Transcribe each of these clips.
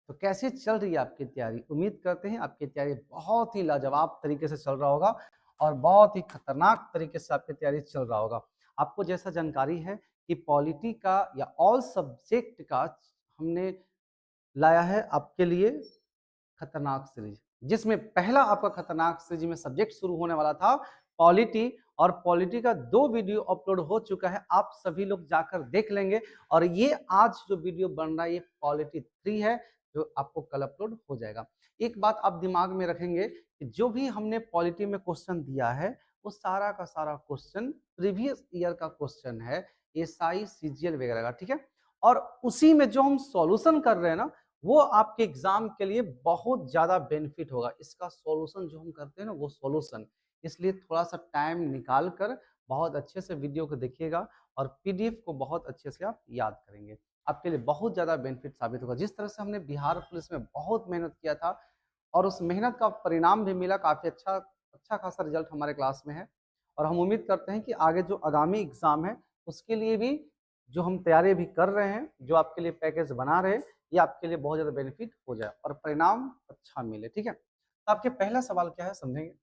तो कैसे चल रही है आपकी तैयारी? उम्मीद करते हैं आपकी तैयारी बहुत ही लाजवाब तरीके से चल रहा होगा और बहुत ही खतरनाक तरीके से आपकी तैयारी चल रहा होगा। आपको जैसा जानकारी है कि पॉलिटी का या ऑल सब्जेक्ट का हमने लाया है आपके लिए खतरनाक सीरीज, जिसमें पहला आपका खतरनाक सीरीज में सब्जेक्ट शुरू होने वाला था पॉलिटी, और पॉलिटी का 2 वीडियो अपलोड हो चुका है, आप सभी लोग जाकर देख लेंगे। और ये आज जो वीडियो बन रहा है ये पॉलिटी 3 है, जो आपको कल अपलोड हो जाएगा। एक बात आप दिमाग में रखेंगे कि जो भी हमने पॉलिटी में क्वेश्चन दिया है वो सारा का सारा क्वेश्चन प्रीवियस ईयर का क्वेश्चन है, एसआई सीजीएल वगैरह का, ठीक है। और उसी में जो हम सॉल्यूशन कर रहे हैं ना, वो आपके एग्जाम के लिए बहुत ज्यादा बेनिफिट होगा। इसका सॉल्यूशन जो हम करते हैं ना, वो सॉल्यूशन, इसलिए थोड़ा सा टाइम निकाल कर बहुत अच्छे से वीडियो को देखिएगा और पीडीएफ को बहुत अच्छे से आप याद करेंगे। आपके लिए बहुत ज्यादा बेनिफिट साबित होगा। जिस तरह से हमने बिहार पुलिस में बहुत मेहनत किया था और उस मेहनत का परिणाम भी मिला, काफी अच्छा अच्छा खासा रिजल्ट हमारे क्लास में है। और हम उम्मीद करते हैं कि आगे जो आगामी एग्जाम है उसके लिए भी जो हम तैयारी भी कर रहे हैं, जो आपके लिए पैकेज बना रहे हैं, ये आपके लिए बहुत ज्यादा बेनिफिट हो जाए और परिणाम अच्छा मिले, ठीक है। तो आपके पहला सवाल क्या है समझेंगे।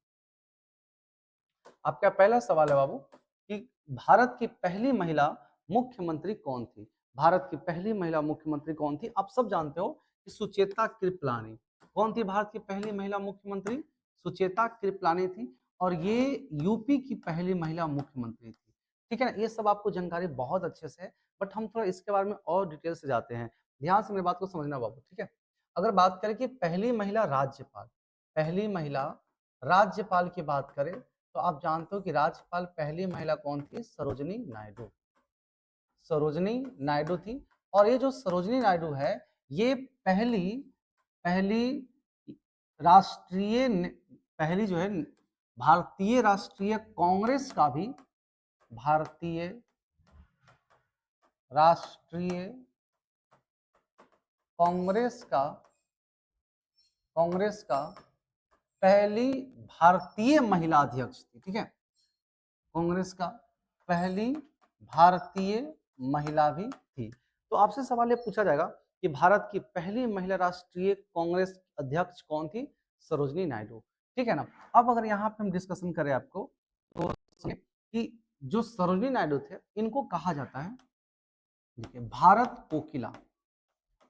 आपका पहला सवाल है बाबू कि भारत की पहली महिला मुख्यमंत्री कौन थी? भारत की पहली महिला मुख्यमंत्री कौन थी? आप सब जानते हो कि सुचेता कृपलानी। कौन थी भारत की पहली महिला मुख्यमंत्री? सुचेता कृपलानी थी। और ये यूपी की पहली महिला मुख्यमंत्री थी, ठीक है ना। ये सब आपको जानकारी बहुत अच्छे से है, बट हम थोड़ा इसके बारे में और डिटेल से जाते हैं। ध्यान से मेरी बात को समझना बाबू, ठीक है। अगर बात करें कि पहली महिला राज्यपाल, पहली महिला राज्यपाल की बात करें तो आप जानते हो कि राज्यपाल पहली महिला कौन थी? सरोजिनी नायडू। सरोजिनी नायडू थी। और ये जो सरोजिनी नायडू है, ये पहली पहली राष्ट्रीय पहली जो है भारतीय राष्ट्रीय कांग्रेस का भी, भारतीय राष्ट्रीय कांग्रेस का पहली भारतीय महिला अध्यक्ष थी, ठीक है। कांग्रेस का पहली भारतीय महिला भी थी। तो आपसे सवाल ये पूछा जाएगा कि भारत की पहली महिला राष्ट्रीय कांग्रेस अध्यक्ष कौन थी? सरोजिनी नायडू, ठीक है ना। अब अगर यहाँ पे हम डिस्कशन करें आपको, तो कि जो सरोजिनी नायडू थे इनको कहा जाता है, देखिए, भारत कोकिला।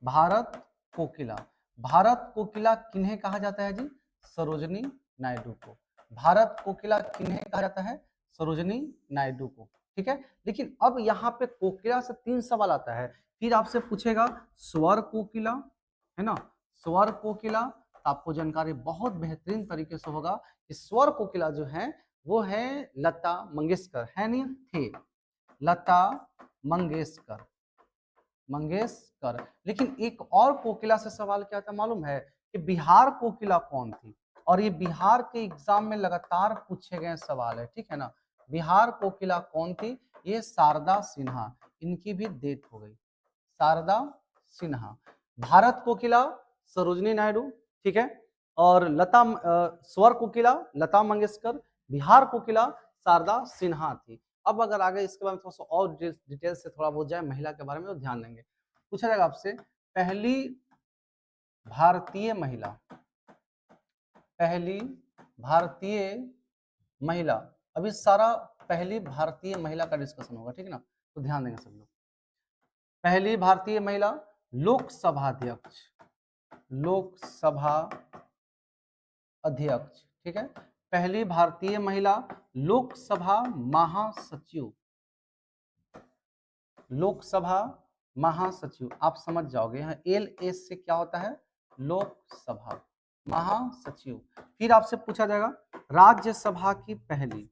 भारत कोकिला, भारत कोकिला किन्हें कहा जाता है जी? सरोजिनी नायडू को। भारत कोकिला किन्हें कहा जाता है? सरोजिनी नायडू को, ठीक है। लेकिन अब यहाँ पे कोकिला से 3 सवाल आता है। फिर आपसे पूछेगा स्वर कोकिला, है ना, स्वर कोकिला। तो आपको जानकारी बहुत बेहतरीन तरीके से होगा कि स्वर कोकिला जो है वो है लता मंगेशकर, है नहीं थे, लता मंगेशकर, मंगेशकर। लेकिन एक और कोकिला से सवाल क्या था मालूम है कि बिहार कोकिला कौन थी? और ये बिहार के एग्जाम में लगातार पूछे गए सवाल है, ठीक है ना। बिहार कोकिला कौन थी? ये शारदा सिन्हा, इनकी भी डेथ हो गई, शारदा सिन्हा। भारत कोकिला सरोजिनी नायडू, ठीक है। और स्वर कोकिला लता मंगेशकर, बिहार कोकिला शारदा सिन्हा थी। अब अगर आगे इसके बारे में थोड़ा सा और डिटेल से थोड़ा बहुत जाए महिला के बारे में, तो ध्यान देंगे। पूछा जाएगा आपसे पहली भारतीय महिला, पहली भारतीय महिला। अभी सारा पहली भारतीय महिला का डिस्कशन होगा, ठीक है ना, तो ध्यान देंगे सब लोग। पहली भारतीय महिला लोकसभा अध्यक्ष, लोकसभा अध्यक्ष, ठीक है। पहली भारतीय महिला लोकसभा महासचिव, लोकसभा महासचिव। आप समझ जाओगे यहाँ एल एस से क्या होता है? लोकसभा महासचिव। फिर आपसे पूछा जाएगा राज्यसभा की पहली,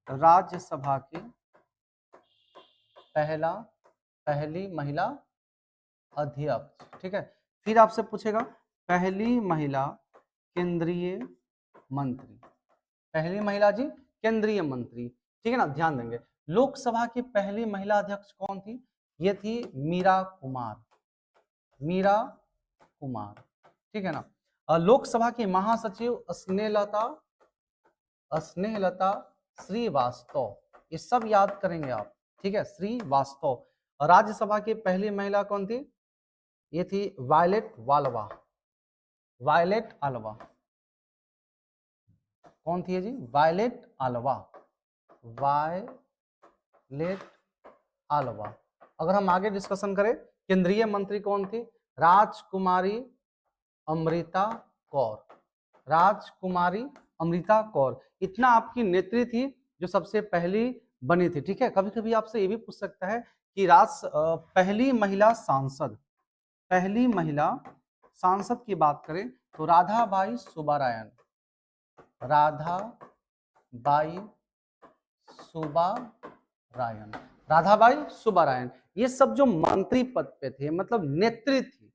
राज्यसभा की पहली महिला अध्यक्ष, ठीक है। फिर आपसे पूछेगा पहली महिला केंद्रीय मंत्री, पहली महिला जी केंद्रीय मंत्री, ठीक है ना। ध्यान देंगे लोकसभा की पहली महिला अध्यक्ष कौन थी? ये थी मीरा कुमार, मीरा कुमार, ठीक है ना। लोकसभा की महासचिव स्नेहलता श्रीवास्तव, ये सब याद करेंगे आप, ठीक है, श्रीवास्तव। राज्यसभा की पहली महिला कौन थी? ये थी वायलेट वालवा। वायलेट आलवा कौन थी जी? वायलेट आलवा। वायलेट आलवा। अगर हम आगे डिस्कशन करें, केंद्रीय मंत्री कौन थी? राजकुमारी अमृता कौर। राजकुमारी अमृता कौर इतना आपकी नेत्री थी जो सबसे पहली बनी थी। ठीक है, कभी कभी आपसे ये भी पूछ सकता है कि पहली महिला सांसद, पहली महिला सांसद की बात करें तो राधाबाई सुब्बारायण। राधाबाई सुब्बारायण। राधाबाई सुब्बारायण ये सब जो मंत्री पद पे थे, मतलब नेत्री थी।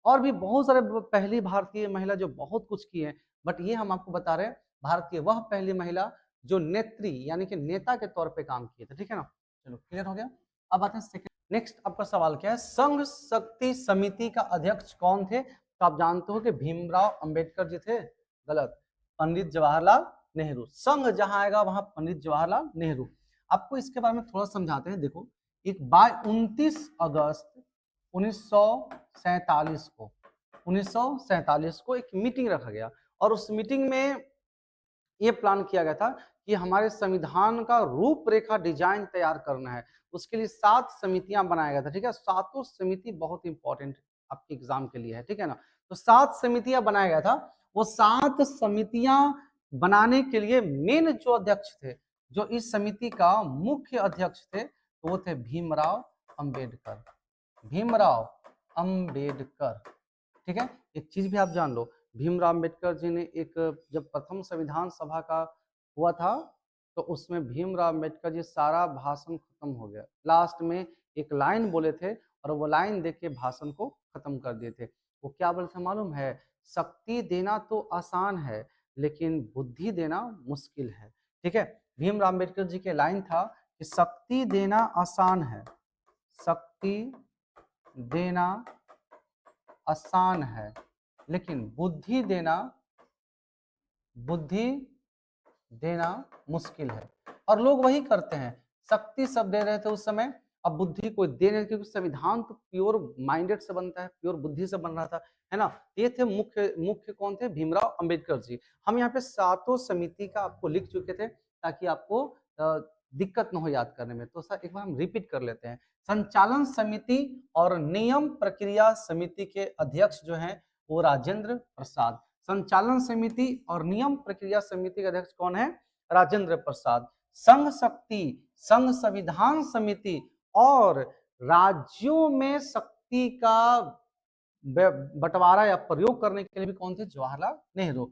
और भी बहुत सारे पहली भारतीय महिला जो बहुत कुछ की है, बट ये हम आपको बता रहे हैं भारत की वह पहली महिला जो नेत्री यानी कि नेता के तौर पे काम किए थे। ठीक है ना, चलो क्लियर हो गया। अब आते हैं सेकंड। नेक्स्ट आपका सवाल क्या है? संघ शक्ति समिति का अध्यक्ष कौन थे? तो आप जानते हो कि भीमराव अंबेडकर जी थे। गलत, पंडित जवाहरलाल नेहरू। संघ जहां आएगा वहां पंडित जवाहरलाल नेहरू। आपको इसके बारे में थोड़ा समझाते हैं। देखो, एक 29 अगस्त 1947 को 1947 को एक मीटिंग रखा गया और उस मीटिंग में ये प्लान किया गया था कि हमारे संविधान का रूपरेखा डिजाइन तैयार करना है। उसके लिए 7 समितियां बनाया गया था। ठीक है, सातों समिति बहुत इंपॉर्टेंट आपके एग्जाम के लिए है। ठीक है ना, तो 7 समितियां बनाया गया था। वो 7 समितियां बनाने के लिए मेन जो अध्यक्ष थे, जो इस समिति का मुख्य अध्यक्ष थे, तो वो थे भीमराव अंबेडकर। भीमराव अंबेडकर। ठीक है, एक चीज भी आप जान लो, भीमराव अंबेडकर जी ने एक, जब प्रथम संविधान सभा का हुआ था तो उसमें भीमराव अंबेडकर जी सारा भाषण खत्म हो गया। लास्ट में एक लाइन बोले थे और वो लाइन देख के भाषण को खत्म कर दिए थे। वो क्या बोले थे मालूम है? शक्ति देना तो आसान है लेकिन बुद्धि देना मुश्किल है। ठीक है, भीमराव अंबेडकर जी के लाइन था कि शक्ति देना आसान है, शक्ति देना आसान है लेकिन बुद्धि देना मुश्किल है। और लोग वही करते हैं, शक्ति सब दे रहे थे उस समय, अब बुद्धि कोई दे नहीं, क्योंकि संविधान तो प्योर माइंडेड से बनता है, प्योर बुद्धि से बन रहा था, है ना। ये थे मुख्य मुख्य कौन थे? भीमराव अंबेडकर जी। हम यहाँ पे सातों समिति का आपको लिख चुके थे ताकि आपको दिक्कत न हो याद करने में। तो सर एक बार हम रिपीट कर लेते हैं। संचालन समिति और नियम प्रक्रिया समिति के अध्यक्ष जो हैं वो राजेंद्र प्रसाद। संचालन समिति और नियम प्रक्रिया समिति के अध्यक्ष कौन है? राजेंद्र प्रसाद। संघ शक्ति, संघ संविधान समिति और राज्यों में शक्ति का बंटवारा या प्रयोग करने के लिए भी कौन थे? जवाहरलाल नेहरू।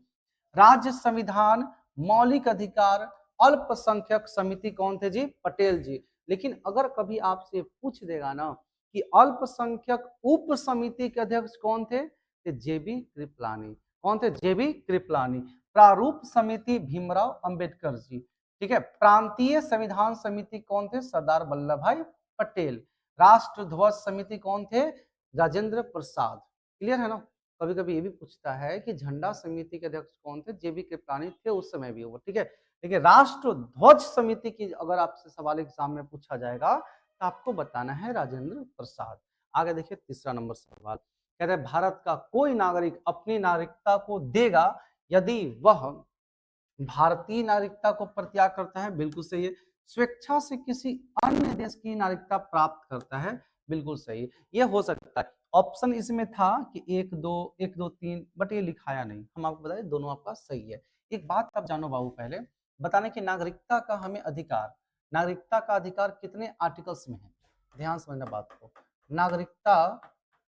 राज्य संविधान, मौलिक अधिकार, अल्पसंख्यक समिति कौन थे जी? पटेल जी। लेकिन अगर कभी आपसे पूछ देगा ना कि अल्पसंख्यक उप समिति के अध्यक्ष कौन थे? जेबी कृपलानी। कौन थे? जेबी कृपलानी। प्रारूप समिति भीमराव अंबेडकर जी। ठीक है, प्रांतीय संविधान समिति कौन थे? सरदार वल्लभ भाई पटेल। राष्ट्र ध्वज समिति कौन थे? राजेंद्र प्रसाद। क्लियर है ना। कभी कभी ये भी पूछता है कि झंडा समिति के अध्यक्ष कौन थे? जेबी कृपलानी थे उस समय भी वो। ठीक है, देखिए राष्ट्र ध्वज समिति की अगर आपसे सवाल एग्जाम में पूछा जाएगा तो आपको बताना है राजेंद्र प्रसाद। आगे देखिए तीसरा नंबर सवाल, कहते हैं भारत का कोई नागरिक अपनी नागरिकता को देगा यदि वह भारतीय नागरिकता को परित्याग करता है। बिल्कुल सही है। स्वेच्छा से किसी अन्य देश की नागरिकता प्राप्त करता है। बिल्कुल सही, ये हो सकता है। ऑप्शन इसमें था कि 1 2 3, बट ये लिखाया नहीं। हम आपको बताएं दोनों आपका सही है। एक बात आप जानो बाबू, पहले बताने कि नागरिकता का हमें अधिकार, नागरिकता का अधिकार कितने आर्टिकल्स में है? ध्यान समझना बात को। नागरिकता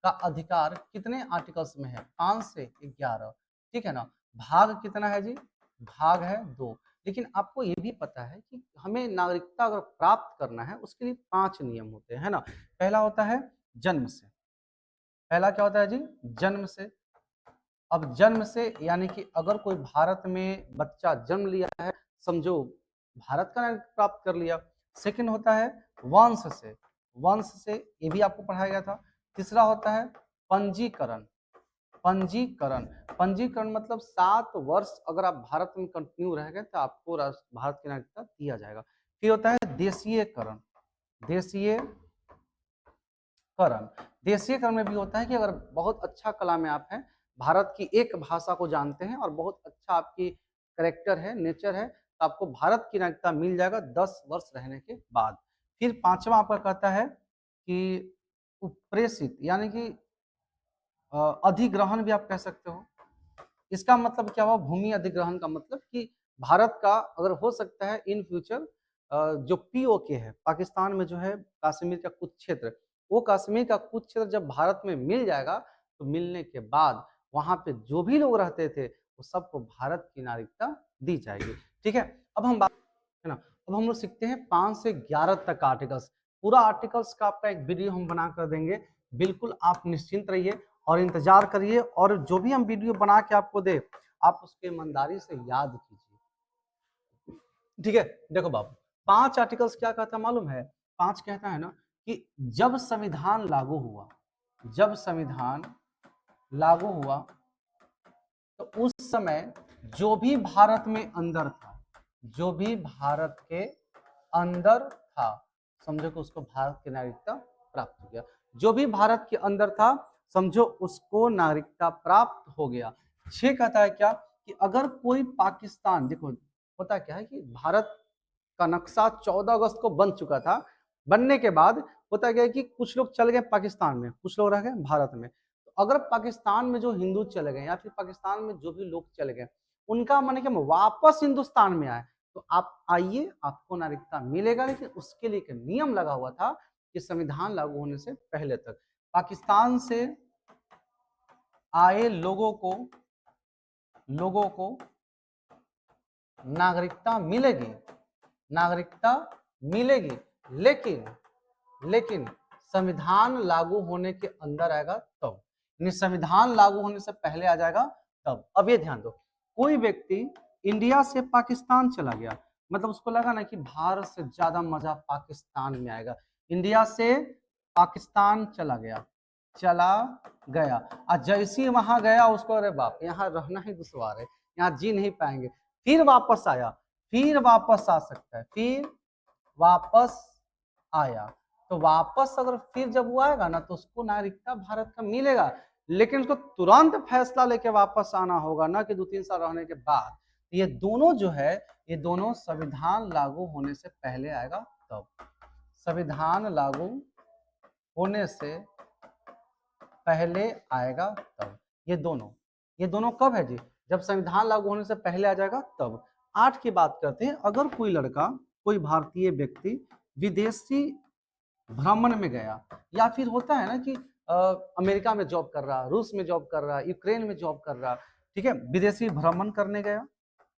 का अधिकार कितने आर्टिकल्स में है? 5 से 11। ठीक है ना। भाग कितना है जी? भाग है 2। लेकिन आपको ये भी पता है कि हमें नागरिकता अगर प्राप्त करना है उसके लिए 5 नियम होते हैं ना। पहला होता है जन्म से। पहला क्या होता है जी? जन्म से। अब जन्म से यानी कि अगर कोई भारत में बच्चा जन्म लिया है, समझो भारत का नागरिक प्राप्त कर लिया। सेकंड होता है वंश से। वंश से, ये भी आपको पढ़ाया गया था। तीसरा होता है पंजीकरण। पंजीकरण, पंजीकरण मतलब 7 वर्ष अगर आप भारत में कंटिन्यू रह गए तो आपको भारत की नागरिकता दिया जाएगा। फिर होता है देशीयकरण। देशीयकरण करण। देशीयकरण में भी होता है कि अगर बहुत अच्छा कला में आप हैं, भारत की एक भाषा को जानते हैं और बहुत अच्छा आपकी करेक्टर है, नेचर है, तो आपको भारत की नागरिकता मिल जाएगा 10 वर्ष रहने के बाद। फिर पांचवा आपका कहता है कि उप्रेषित, यानी कि अधिग्रहण भी आप कह सकते हो। इसका मतलब क्या हुआ? भूमि अधिग्रहण का मतलब कि भारत का अगर हो सकता है इन फ्यूचर जो पीओके है, पाकिस्तान में जो है कश्मीर का कुछ क्षेत्र, वो कश्मीर का कुछ क्षेत्र जब भारत में मिल जाएगा, तो मिलने के बाद वहां पे जो भी लोग रहते थे वो सबको भारत की नागरिकता दी जाएगी। ठीक है, अब हम बात है ना, अब हम लोग सीखते हैं 5 से 11 तक आर्टिकल्स। पूरा आर्टिकल्स का आपका एक वीडियो हम बना कर देंगे, बिल्कुल आप निश्चिंत रहिए और इंतजार करिए, और जो भी हम वीडियो बना के आपको दे, आप उसके ईमानदारी से याद कीजिए। ठीक है, देखो बाबू, 5 आर्टिकल्स क्या कहता है मालूम है? 5 कहता है ना कि जब संविधान लागू हुआ, जब संविधान लागू हुआ, तो उस समय जो भी भारत में अंदर था, जो भी भारत के अंदर था, समझो कि उसको भारत की नागरिकता प्राप्त हो गया। जो भी भारत के अंदर था, समझो उसको नागरिकता प्राप्त हो गया। 6 कहता है क्या कि अगर कोई पाकिस्तान, देखो होता क्या है कि भारत का नक्शा 14 अगस्त को बन चुका था। बनने के बाद होता क्या है कि कुछ लोग चल गए पाकिस्तान में, कुछ लोग रह गए भारत में। तो अगर पाकिस्तान में जो हिंदू चले गए या फिर पाकिस्तान में जो भी लोग चले गए, उनका मन है कि हम वापस हिंदुस्तान में आए, तो आप आइए, आपको नागरिकता मिलेगा। लेकिन उसके लिए एक नियम लगा हुआ था कि संविधान लागू होने से पहले तक पाकिस्तान से आए लोगों को नागरिकता मिलेगी, नागरिकता मिलेगी, लेकिन लेकिन संविधान लागू होने के अंदर आएगा तब, यानी संविधान लागू होने से पहले आ जाएगा तब। अब ये ध्यान दो, कोई व्यक्ति इंडिया से पाकिस्तान चला गया, मतलब उसको लगा ना कि भारत से ज्यादा मजा पाकिस्तान में आएगा, इंडिया से पाकिस्तान चला गया, और जैसे ही वहां गया उसको अरे बाप, यहाँ रहना ही दुश्वार है, यहाँ जी नहीं पाएंगे, फिर वापस आया, फिर वापस आ सकता है, फिर वापस आया, तो वापस अगर फिर जब वो आएगा ना, तो उसको नागरिकता भारत का मिलेगा। लेकिन उसको तुरंत फैसला लेके वापस आना होगा ना, कि 2-3 साल रहने के बाद। ये दोनों जो है, ये दोनों संविधान लागू होने से पहले आएगा तब, संविधान लागू होने से पहले आएगा तब। ये दोनों कब है जी? जब संविधान लागू होने से पहले आ जाएगा तब। 8 की बात करते हैं, अगर कोई लड़का, कोई भारतीय व्यक्ति विदेशी भ्रमण में गया, या फिर होता है ना कि अमेरिका में जॉब कर रहा, रूस में जॉब कर रहा, यूक्रेन में जॉब कर रहा, ठीक है, विदेशी भ्रमण करने गया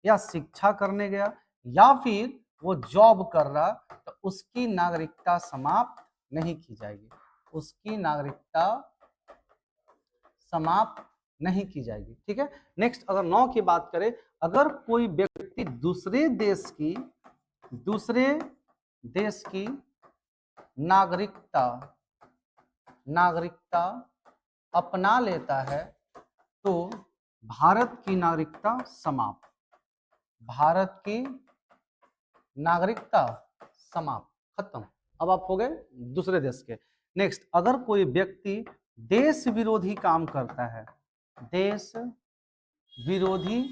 या शिक्षा करने गया, या फिर वो जॉब कर रहा, तो उसकी नागरिकता समाप्त नहीं की जाएगी, उसकी नागरिकता समाप्त नहीं की जाएगी। ठीक है, नेक्स्ट अगर 9 की बात करें, अगर कोई व्यक्ति दूसरे देश की नागरिकता अपना लेता है, तो भारत की नागरिकता समाप्त, भारत की नागरिकता समाप्त, खत्म। अब आप हो गए दूसरे देश के। नेक्स्ट, अगर कोई व्यक्ति देश विरोधी काम करता है, देश विरोधी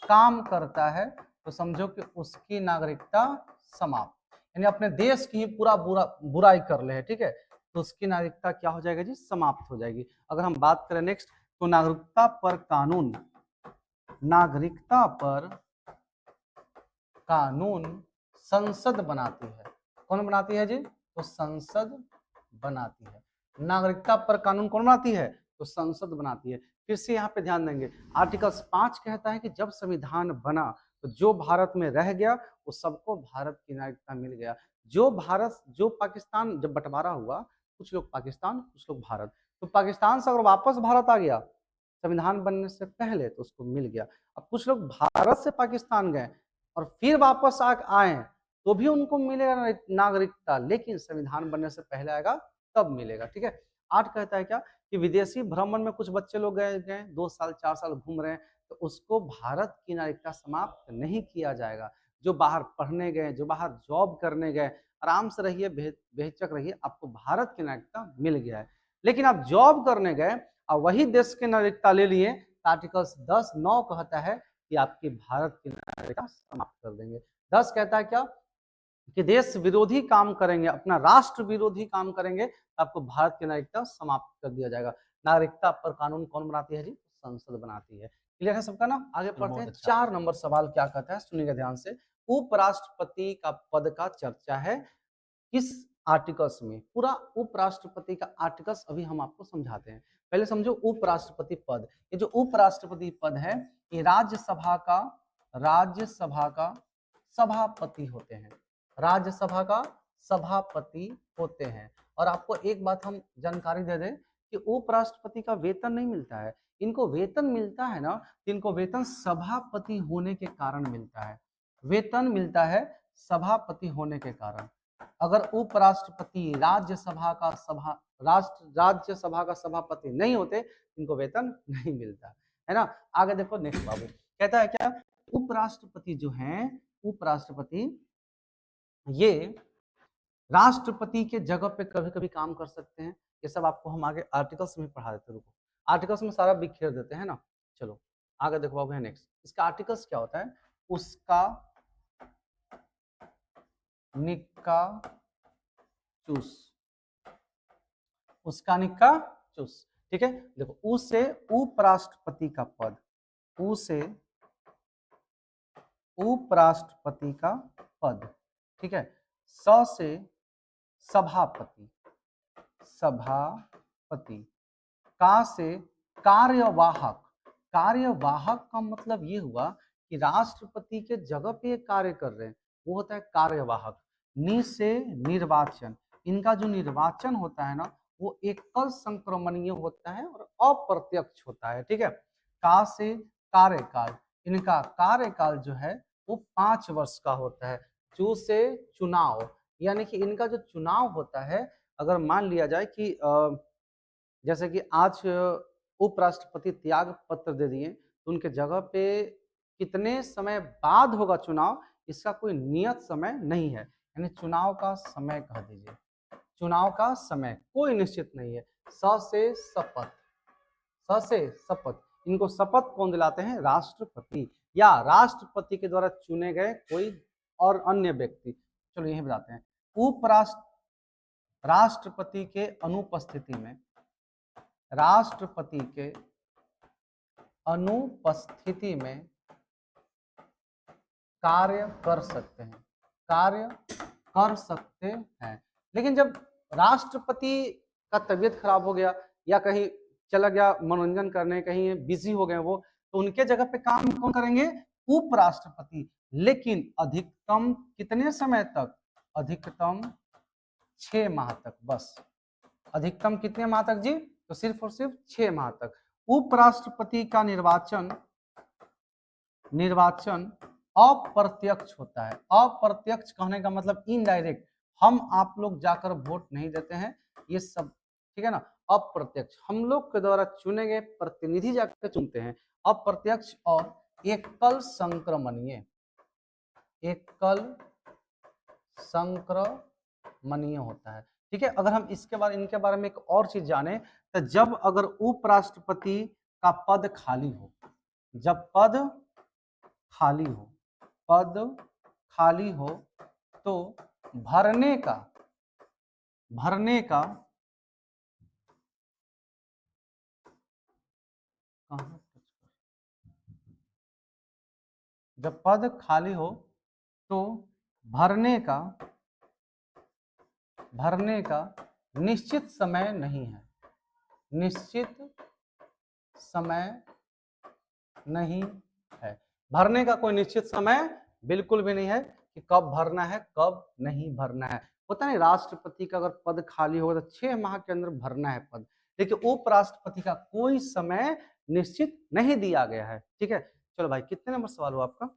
काम करता है, तो समझो कि उसकी नागरिकता समाप्त, यानी अपने देश की ही पूरा बुराई कर ले, ठीक है, तो उसकी नागरिकता क्या हो जाएगा जी? समाप्त हो जाएगी। अगर हम बात करें नेक्स्ट, तो नागरिकता पर कानून संसद बनाती है। कौन बनाती है जी? तो संसद बनाती है। नागरिकता पर कानून कौन बनाती है? तो संसद बनाती है। फिर से यहाँ पे ध्यान देंगे, आर्टिकल 5 कहता है कि जब संविधान बना, तो जो भारत में रह गया वो सबको भारत की नागरिकता मिल गया। जो पाकिस्तान जब बंटवारा हुआ, कुछ लोग पाकिस्तान, कुछ लोग भारत, तो पाकिस्तान से अगर वापस भारत आ गया संविधान बनने से पहले, तो उसको मिल गया। अब कुछ लोग भारत से पाकिस्तान गए और फिर वापस आए, तो भी उनको मिलेगा नागरिकता, लेकिन संविधान बनने से पहले आएगा तब मिलेगा। ठीक है, 8 कहता है क्या कि विदेशी भ्रमण में कुछ बच्चे लोग गए 2 साल 4 साल घूम रहे हैं, तो उसको भारत की नागरिकता समाप्त नहीं किया जाएगा। जो बाहर पढ़ने गए, जो बाहर जॉब करने गए, आराम से रहिए, बेहिचक रहिए, आपको भारत की नागरिकता मिल गया है। लेकिन आप जॉब करने गए और वही देश की नागरिकता ले लिए, आर्टिकल 10(9) कहता है कि आपकी भारत की नागरिकता समाप्त कर देंगे। 10 कहता है क्या कि देश विरोधी काम करेंगे, अपना राष्ट्र विरोधी काम करेंगे, तो आपको भारत की नागरिकता समाप्त कर दिया जाएगा। नागरिकता पर कानून कौन बनाती है जी? संसद बनाती है। क्लियर है सबका ना? आगे पढ़ते हैं। 4 नंबर सवाल क्या कहता है, सुनिएगा ध्यान से। उपराष्ट्रपति का पद का चर्चा है किस आर्टिकल्स में? पूरा उपराष्ट्रपति का आर्टिकल्स अभी हम आपको समझाते हैं। पहले समझो उपराष्ट्रपति पद। ये जो उपराष्ट्रपति पद है, ये राज्यसभा का सभापति होते हैं। राज्यसभा का सभापति होते हैं। और आपको एक बात हम जानकारी दे दें कि उपराष्ट्रपति का वेतन नहीं मिलता है। इनको वेतन मिलता है ना, इनको वेतन सभापति होने के कारण मिलता है। वेतन मिलता है सभापति होने के कारण। अगर उपराष्ट्रपति राज्यसभा का सभापति नहीं होते, इनको वेतन नहीं मिलता है ना। आगे देखो नेक्स्ट बाबू कहता है क्या, उपराष्ट्रपति जो हैं, उपराष्ट्रपति ये राष्ट्रपति के जगह पे कभी कभी काम कर सकते हैं। ये सब आपको हम आगे आर्टिकल्स में पढ़ा देते हैं। रुको, आर्टिकल्स में सारा बिखेर देते हैं ना। चलो आगे देखो बाबू है नेक्स्ट। इसका आर्टिकल्स क्या होता है? उसका निक्का चूस, उसका निक्का चूस। ठीक है, देखो उ से उपराष्ट्रपति का पद, उ से उपराष्ट्रपति का पद, ठीक है। स से सभापति, सभापति। का से कार्यवाहक, कार्यवाहक का मतलब ये हुआ कि राष्ट्रपति के जगह पे कार्य कर रहे हैं, वो होता है कार्यवाहक। नि से निर्वाचन, इनका जो निर्वाचन होता है ना, वो एकल संक्रमणीय होता है और अप्रत्यक्ष होता है। ठीक है। का से कार्यकाल, इनका कार्यकाल जो है वो 5 वर्ष का होता है। चू से चुनाव, यानी कि इनका जो चुनाव होता है, अगर मान लिया जाए कि जैसे कि आज उपराष्ट्रपति त्याग पत्र दे दिए, तो उनके जगह पे कितने समय बाद होगा चुनाव, इसका कोई नियत समय नहीं है। यानी चुनाव का समय कह दीजिए, चुनाव का समय कोई निश्चित नहीं है। स से शपथ, स से शपथ, इनको शपथ कौन दिलाते हैं? राष्ट्रपति, या राष्ट्रपति के द्वारा चुने गए कोई और अन्य व्यक्ति। चलो यही बताते हैं। राष्ट्रपति के अनुपस्थिति में, राष्ट्रपति के अनुपस्थिति में कार्य कर सकते हैं, कार्य कर सकते हैं। लेकिन जब राष्ट्रपति का तबीयत खराब हो गया या कहीं चला गया मनोरंजन करने, कहीं बिजी हो गए वो, तो उनके जगह पे काम कौन करेंगे? उपराष्ट्रपति। लेकिन अधिकतम कितने समय तक? अधिकतम 6 माह तक, बस। अधिकतम कितने माह तक जी? तो सिर्फ और सिर्फ 6 माह तक। उपराष्ट्रपति का निर्वाचन अप्रत्यक्ष होता है। अप्रत्यक्ष कहने का मतलब इनडायरेक्ट, हम आप लोग जाकर वोट नहीं देते हैं, ये सब ठीक है ना। अप्रत्यक्ष, हम लोग के द्वारा चुने गए प्रतिनिधि जाकर चुनते हैं। अप्रत्यक्ष और एकल संक्रमणीय, एकल संक्रमणीय होता है। ठीक है। अगर हम इनके बारे में एक और चीज जाने, तो जब अगर उपराष्ट्रपति का पद खाली हो, जब पद खाली हो, पद खाली हो, तो भरने का जब पद खाली हो तो भरने का निश्चित समय नहीं है, निश्चित समय नहीं है। भरने का कोई निश्चित समय बिल्कुल भी नहीं है कि कब भरना है कब नहीं भरना है। होता नहीं, राष्ट्रपति का अगर पद खाली होगा तो 6 माह के अंदर भरना है पद, लेकिन उपराष्ट्रपति का कोई समय निश्चित नहीं दिया गया है। ठीक है। चलो भाई, कितने नंबर सवाल हुआ आपका?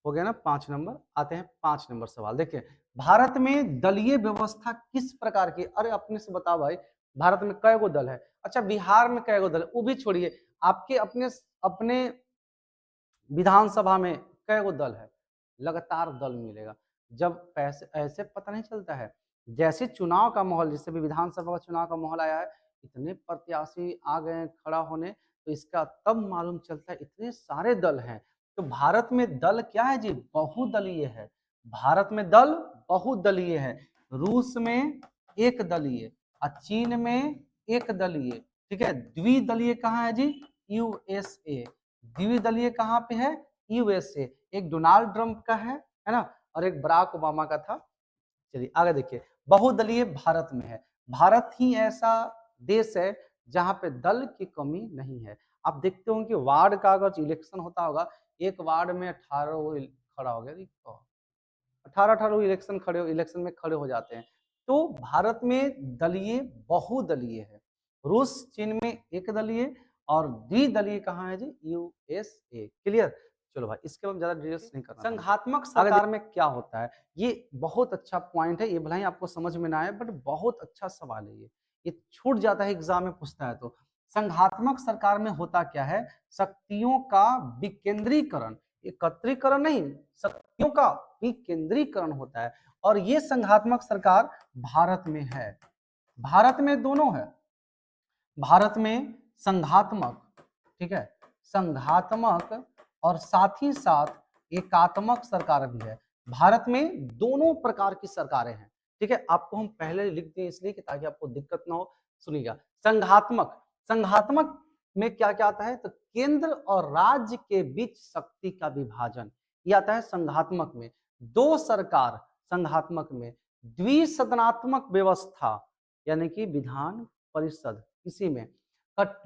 हो गया ना 5 नंबर। आते हैं 5 नंबर सवाल। देखिए, भारत में दलीय व्यवस्था किस प्रकार की? अरे अपने से बताओ भाई, भारत में कई गो दल है? अच्छा, बिहार में कई गो दल है वो भी छोड़िए, आपके अपने विधानसभा में कई गो दल है? लगातार दल मिलेगा। जब पैसे ऐसे पता नहीं चलता है, जैसे चुनाव का माहौल, जैसे भी विधानसभा का चुनाव का माहौल आया है, इतने प्रत्याशी आ गए खड़ा होने, तो इसका तब मालूम चलता है इतने सारे दल हैं। तो भारत में दल क्या है जी? बहुदलीय है। भारत में दल बहुदलीय है। रूस में एक दलीय और चीन में एक दलीय, ठीक है। द्विदलीय कहाँ है जी? यूएसए। द्विदलीय कहाँ पे है? यूएसए। एक डोनाल्ड ट्रंप का है ना, और एक बराक ओबामा का था। चलिए आगे देखिए, बहुदलीय भारत में है। भारत ही ऐसा देश है जहां पे दल की कमी नहीं है। आप देखते हो कि वार्ड का अगर इलेक्शन होता होगा, एक वार्ड में 18 खड़ा हो गया, 18 इलेक्शन में खड़े हो जाते हैं। तो भारत में दलीय बहुदलीय है। रूस चीन में एक दलीय और द्विदलीय कहाँ है जी? यूएसए। क्लियर? चलो भाई, इसके बाद ज्यादा डिटेल्स नहीं करना। संघात्मक सरकार में क्या होता है? ये बहुत अच्छा पॉइंट है, ये भले ही आपको समझ में ना आए, बट बहुत अच्छा सवाल है ये छूट जाता है एग्जाम में पूछता है तो। संघात्मक सरकार में होता क्या है? शक्तियों का विकेंद्रीकरण, एकत्रीकरण नहीं, शक्तियों का विकेंद्रीकरण होता है। और ये संघात्मक सरकार भारत में है। भारत में दोनों है। भारत में संघात्मक, ठीक है, संघात्मक और साथ ही साथ एकात्मक सरकार भी है। भारत में दोनों प्रकार की सरकारें हैं, ठीक है। आपको हम पहले लिख दिए इसलिए कि ताकि आपको दिक्कत ना हो। सुनिएगा, संघात्मक, संघात्मक में क्या क्या आता है? तो केंद्र और राज्य के बीच शक्ति का विभाजन, ये आता है संघात्मक में। दो सरकार संघात्मक में। द्विसदनात्मक व्यवस्था यानी कि विधान परिषद, इसी में।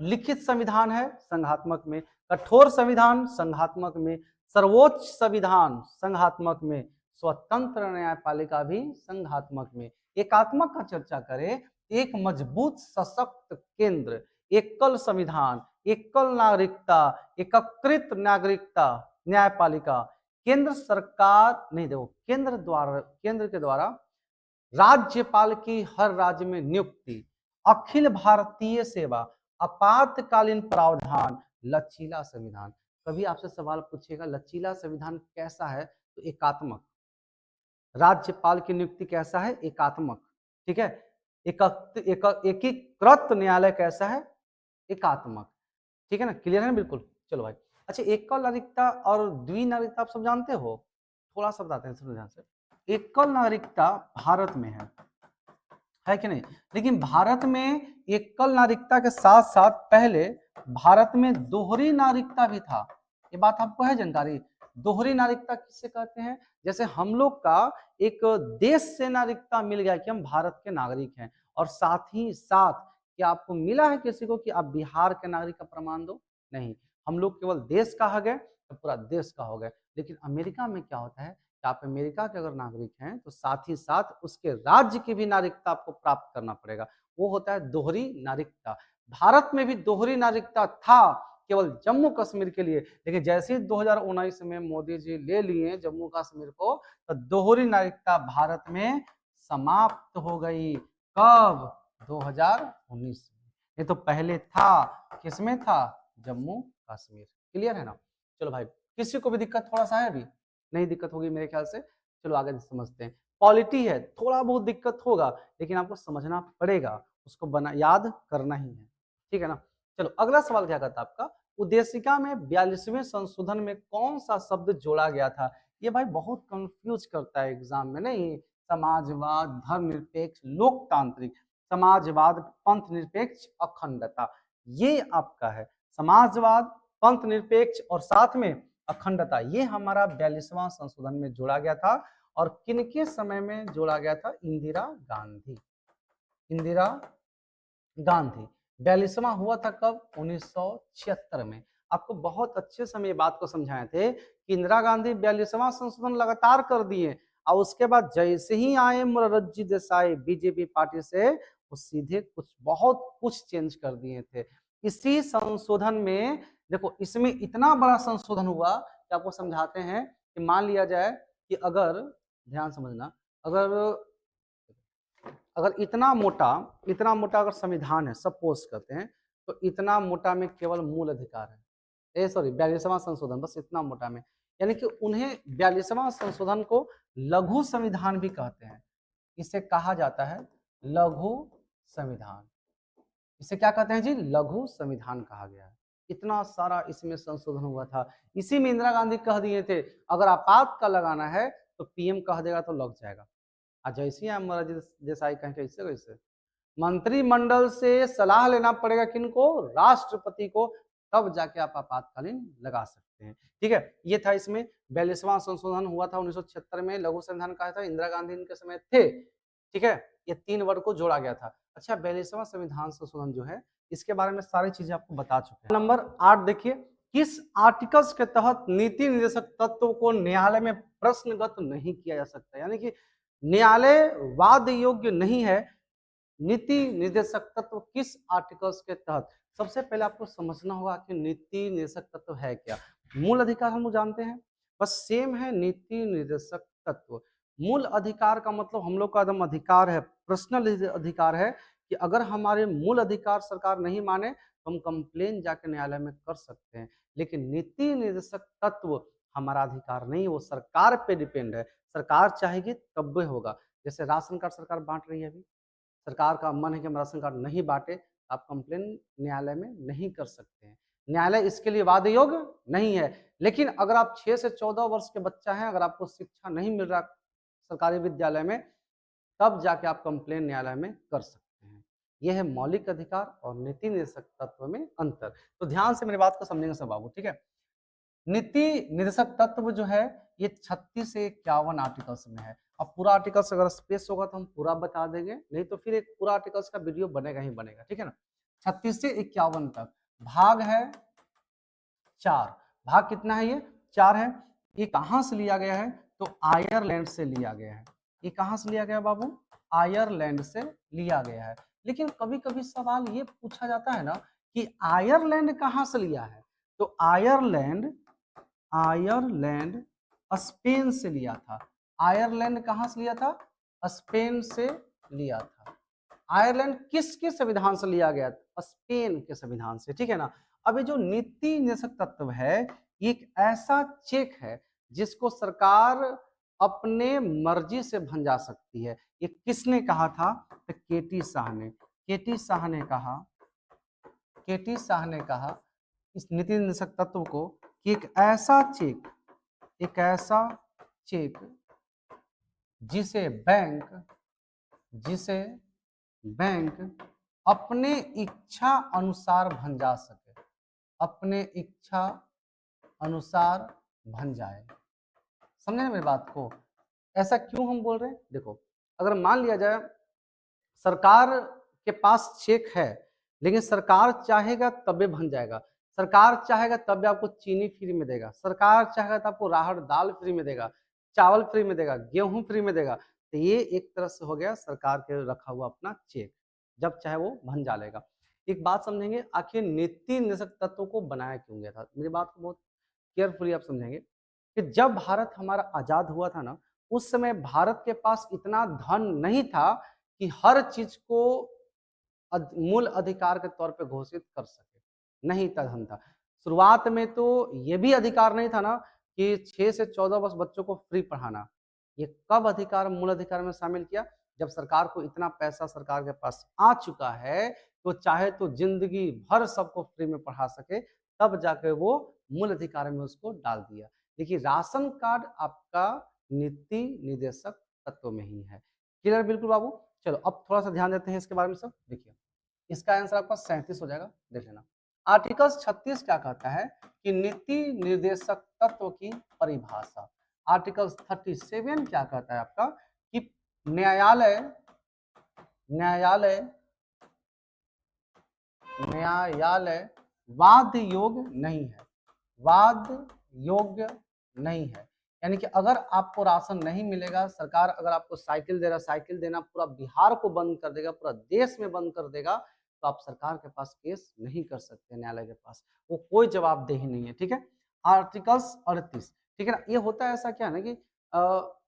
लिखित संविधान है संघात्मक में। कठोर संविधान संघात्मक में। सर्वोच्च संविधान संघात्मक में। स्वतंत्र न्यायपालिका भी संघात्मक में। एकात्मक का चर्चा करें, एक मजबूत सशक्त केंद्र, एकल संविधान, एकल नागरिकता, एकीकृत नागरिकता न्यायपालिका, केंद्र सरकार नहीं, देखो केंद्र के द्वारा राज्यपाल की हर राज्य में नियुक्ति, अखिल भारतीय सेवा, आपातकालीन प्रावधान, लचीला संविधान। कभी आपसे सवाल पूछेगा लचीला संविधान कैसा है? तो एकात्मक। राज्यपाल की नियुक्ति कैसा है? एकात्मक, ठीक है। एकीकृत न्यायालय कैसा है? एकात्मक, ठीक है ना। क्लियर है ना? बिल्कुल। चलो भाई, अच्छा, एकल नागरिकता और द्विनागरिकता आप सब जानते हो? थोड़ा सा बताते हैं ध्यान से। एकल नागरिकता भारत में है कि नहीं? लेकिन भारत में एकल नागरिकता के साथ साथ पहले भारत में दोहरी नागरिकता भी था। ये बात आपको है जानकारी? दोहरी नागरिकता किसे कहते हैं? जैसे हम लोग का एक देश से नागरिकता मिल गया कि हम भारत के नागरिक हैं, और साथ ही साथ क्या आपको मिला है किसी को कि आप बिहार के नागरिक का प्रमाण दो? नहीं, हम लोग केवल देश का हो गए तो पूरा देश का हो गए। लेकिन अमेरिका में क्या होता है, आप अमेरिका के अगर नागरिक हैं तो साथ ही साथ उसके राज्य की भी नागरिकता आपको प्राप्त करना पड़ेगा। वो होता है दोहरी नागरिकता। भारत में भी दोहरी नागरिकता था केवल जम्मू कश्मीर के लिए, लेकिन जैसे ही 2019 में मोदी जी ले लिए जम्मू कश्मीर को, तो दोहरी नागरिकता भारत में समाप्त हो गई। कब? 2019 में। ये तो पहले था, किसमें था? जम्मू कश्मीर। क्लियर है ना? चलो भाई, किसी को भी दिक्कत थोड़ा सा है? अभी नहीं दिक्कत होगी मेरे ख्याल से। चलो आगे समझते हैं। पॉलिटी है, थोड़ा बहुत दिक्कत होगा लेकिन आपको समझना पड़ेगा, उसको याद करना ही है, ठीक है ना। चलो अगला सवाल क्या कहता है आपका? उद्देशिका में 42वें संशोधन में कौन सा शब्द जोड़ा गया था? ये भाई बहुत कंफ्यूज करता है एग्जाम में, नहीं? समाजवाद, धर्मनिरपेक्ष, लोकतांत्रिक, समाजवाद, पंथ निरपेक्ष, अखंडता, ये आपका है। समाजवाद, पंथ निरपेक्ष और साथ में अखंडता, ये हमारा 42वां संशोधन में जोड़ा गया था। और किनके समय में जोड़ा गया था? इंदिरा गांधी। इंदिरा गांधी। 42वां हुआ था कब? 1976 में। आपको बहुत अच्छे से ये बात को समझाए थे कि इंदिरा गांधी 42वां संशोधन लगातार कर दिए, और उसके बाद जैसे ही आए मोरारजी देसाई बीजेपी पार्टी से, वो सीधे बहुत कुछ चेंज कर दिए थे। इसी संशोधन में देखो, इसमें इतना बड़ा संशोधन हुआ कि आपको समझाते हैं कि मान लिया जाए कि अगर, ध्यान समझना, अगर अगर इतना मोटा अगर संविधान है, सपोज करते हैं, तो इतना मोटा में केवल मूल अधिकार है, सॉरी 42वां संशोधन बस इतना मोटा में, यानी कि उन्हें 42वां संशोधन को लघु संविधान भी कहते हैं। इसे कहा जाता है लघु संविधान। इसे क्या कहते हैं जी? लघु संविधान कहा गया है। इतना सारा इसमें संशोधन हुआ था। इसी में इंदिरा गांधी कह दिए थे अगर आपात का लगाना है तो पीएम कह देगा तो लग जाएगा। आज जैसे ही मोरारजी देसाई कहें कैसे कैसे मंत्रिमंडल से सलाह लेना पड़ेगा किनको? राष्ट्रपति को, तब जाके आप आपातकालीन लगा सकते हैं। ठीक है, ये था इसमें 42वां संशोधन हुआ था 1976 में, लघु संविधान कहा था, इंदिरा गांधी इनके समय थे। ठीक है, ये 3 वर्ग को जोड़ा गया था। अच्छा, 42वां संविधान संशोधन जो है इसके बारे में सारी चीजें आपको बता चुके हैं। नंबर 8 देखिए, किस आर्टिकल्स के तहत नीति निर्देशक तत्व को न्यायालय में प्रश्नगत नहीं किया जा सकता? यानी कि न्यायालय वाद योग्य नहीं है नीति निर्देशक तत्व किस आर्टिकल्स के तहत? सबसे पहले आपको समझना होगा कि नीति निर्देशक तत्व है क्या। मूल अधिकार हम लोग जानते हैं, बस सेम है नीति निर्देशक तत्व। मूल अधिकार का मतलब हम लोग का एकदम अधिकार है, पर्सनल अधिकार है कि अगर हमारे मूल अधिकार सरकार नहीं माने तो हम कंप्लेन जाके न्यायालय में कर सकते हैं। लेकिन नीति निर्देशक तत्व हमारा अधिकार नहीं, वो सरकार पे डिपेंड है। सरकार चाहेगी तब भी होगा। जैसे राशन कार्ड सरकार बांट रही है, अभी सरकार का मन है कि हम राशन कार्ड नहीं बांटे, आप कंप्लेन न्यायालय में नहीं कर सकते हैं। न्यायालय इसके लिए वाद योग्य नहीं है। लेकिन अगर आप 6 से 14 वर्ष के बच्चा हैं, अगर आपको शिक्षा नहीं मिल रहा सरकारी विद्यालय में, तब जाके आप कंप्लेन न्यायालय में कर सकते हैं। यह है मौलिक अधिकार और नीति निर्देशक तत्व में अंतर। तो ध्यान से मेरी बात को समझेंगे सब बाबू। ठीक है, नीति निर्देशक तत्व जो है ये 36 से 51 आर्टिकल्स में है। अब पूरा आर्टिकल्स अगर स्पेस होगा तो हम पूरा बता देंगे, नहीं तो फिर एक पूरा आर्टिकल्स का वीडियो बनेगा ही बनेगा। ठीक है ना, 36 से 51 तक। भाग है 4। भाग कितना है? ये 4 है। ये कहां से लिया गया है? तो आयरलैंड से लिया गया है। ये कहां से लिया गया बाबू? आयरलैंड से लिया गया है। लेकिन कभी कभी सवाल ये पूछा जाता है ना कि आयरलैंड कहां से लिया है? तो आयरलैंड स्पेन से लिया था। आयरलैंड कहां से लिया था? स्पेन से लिया था। आयरलैंड किसके संविधान से लिया गया? स्पेन के संविधान से। ठीक है ना। अब ये जो नीति निर्देशक तत्व है ये एक ऐसा चेक है जिसको सरकार अपने मर्जी से भंजा सकती है। ये किसने कहा था? तो केटी शाह ने। केटी शाह ने कहा इस नीति निर्देशक तत्व को कि एक ऐसा चेक जिसे बैंक अपने इच्छा अनुसार भंजा सके, अपने इच्छा अनुसार भंजाए। समझे ना मेरी बात को? ऐसा क्यों हम बोल रहे हैं? देखो, अगर मान लिया जाए सरकार के पास चेक है, लेकिन सरकार चाहेगा तबे बन जाएगा। सरकार चाहेगा तब आपको चीनी फ्री में देगा, सरकार चाहेगा तो आपको राहड़ दाल फ्री में देगा, चावल फ्री में देगा, गेहूं फ्री में देगा। तो ये एक तरह से हो गया सरकार के रखा हुआ अपना चेक, जब चाहे वो भंजा लेगा। एक बात समझेंगे, आखिर नीति निर्देशक तत्व को बनाया क्यों गया था? मेरी बात को बहुत केयरफुली आप समझेंगे कि जब भारत हमारा आजाद हुआ था ना, उस समय भारत के पास इतना धन नहीं था कि हर चीज को मूल अधिकार के तौर पे घोषित कर सके, नहीं था धन था। शुरुआत में तो ये भी अधिकार नहीं था ना कि 6 से 14 वर्ष बच्चों को फ्री पढ़ाना। ये कब अधिकार मूल अधिकार में शामिल किया? जब सरकार को इतना पैसा सरकार के पास आ चुका है तो चाहे तो जिंदगी भर सबको फ्री में पढ़ा सके, तब जाकर वो मूल अधिकार में उसको डाल दिया। देखिए, राशन कार्ड आपका नीति निर्देशक तत्व में ही है। क्लियर बिल्कुल बाबू? चलो अब थोड़ा सा ध्यान देते हैं इसके बारे में। सब देखिए, इसका आंसर आपका 37 हो जाएगा, देख लेना। आर्टिकल 36 क्या कहता है कि नीति निर्देशक तत्व की परिभाषा। आर्टिकल 37 क्या कहता है आपका कि न्यायालय वाद योग्य नहीं है, वाद योग्य नहीं है। यानी कि अगर आपको राशन नहीं मिलेगा, सरकार अगर आपको साइकिल दे रहा, साइकिल देना पूरा बिहार को बंद कर देगा, पूरा देश में बंद कर देगा, तो आप सरकार के पास केस नहीं कर सकते, न्यायालय के पास वो कोई जवाबदेही नहीं है। ठीक है, आर्टिकल्स 38। ठीक है ना, ये होता है ऐसा क्या है ना कि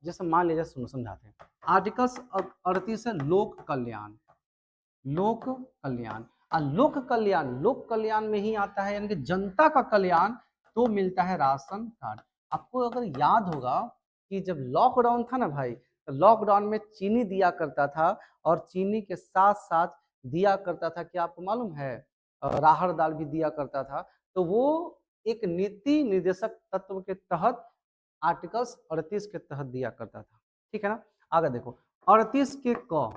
जैसे मान लीजिए, सुनो समझाते हैं। आर्टिकल्स 38 है लोक कल्याण। लोक कल्याण में ही आता है, यानी कि जनता का कल्याण तो मिलता है राशन कार्ड। आपको अगर याद होगा कि जब लॉकडाउन था ना भाई, तो लॉकडाउन में चीनी दिया करता था, और चीनी के साथ साथ दिया करता था कि आपको मालूम है राहड़ दाल भी दिया करता था। तो वो एक नीति निर्देशक तत्व के तहत आर्टिकल्स 38 के तहत दिया करता था, ठीक है ना। आगे देखो 38 के क,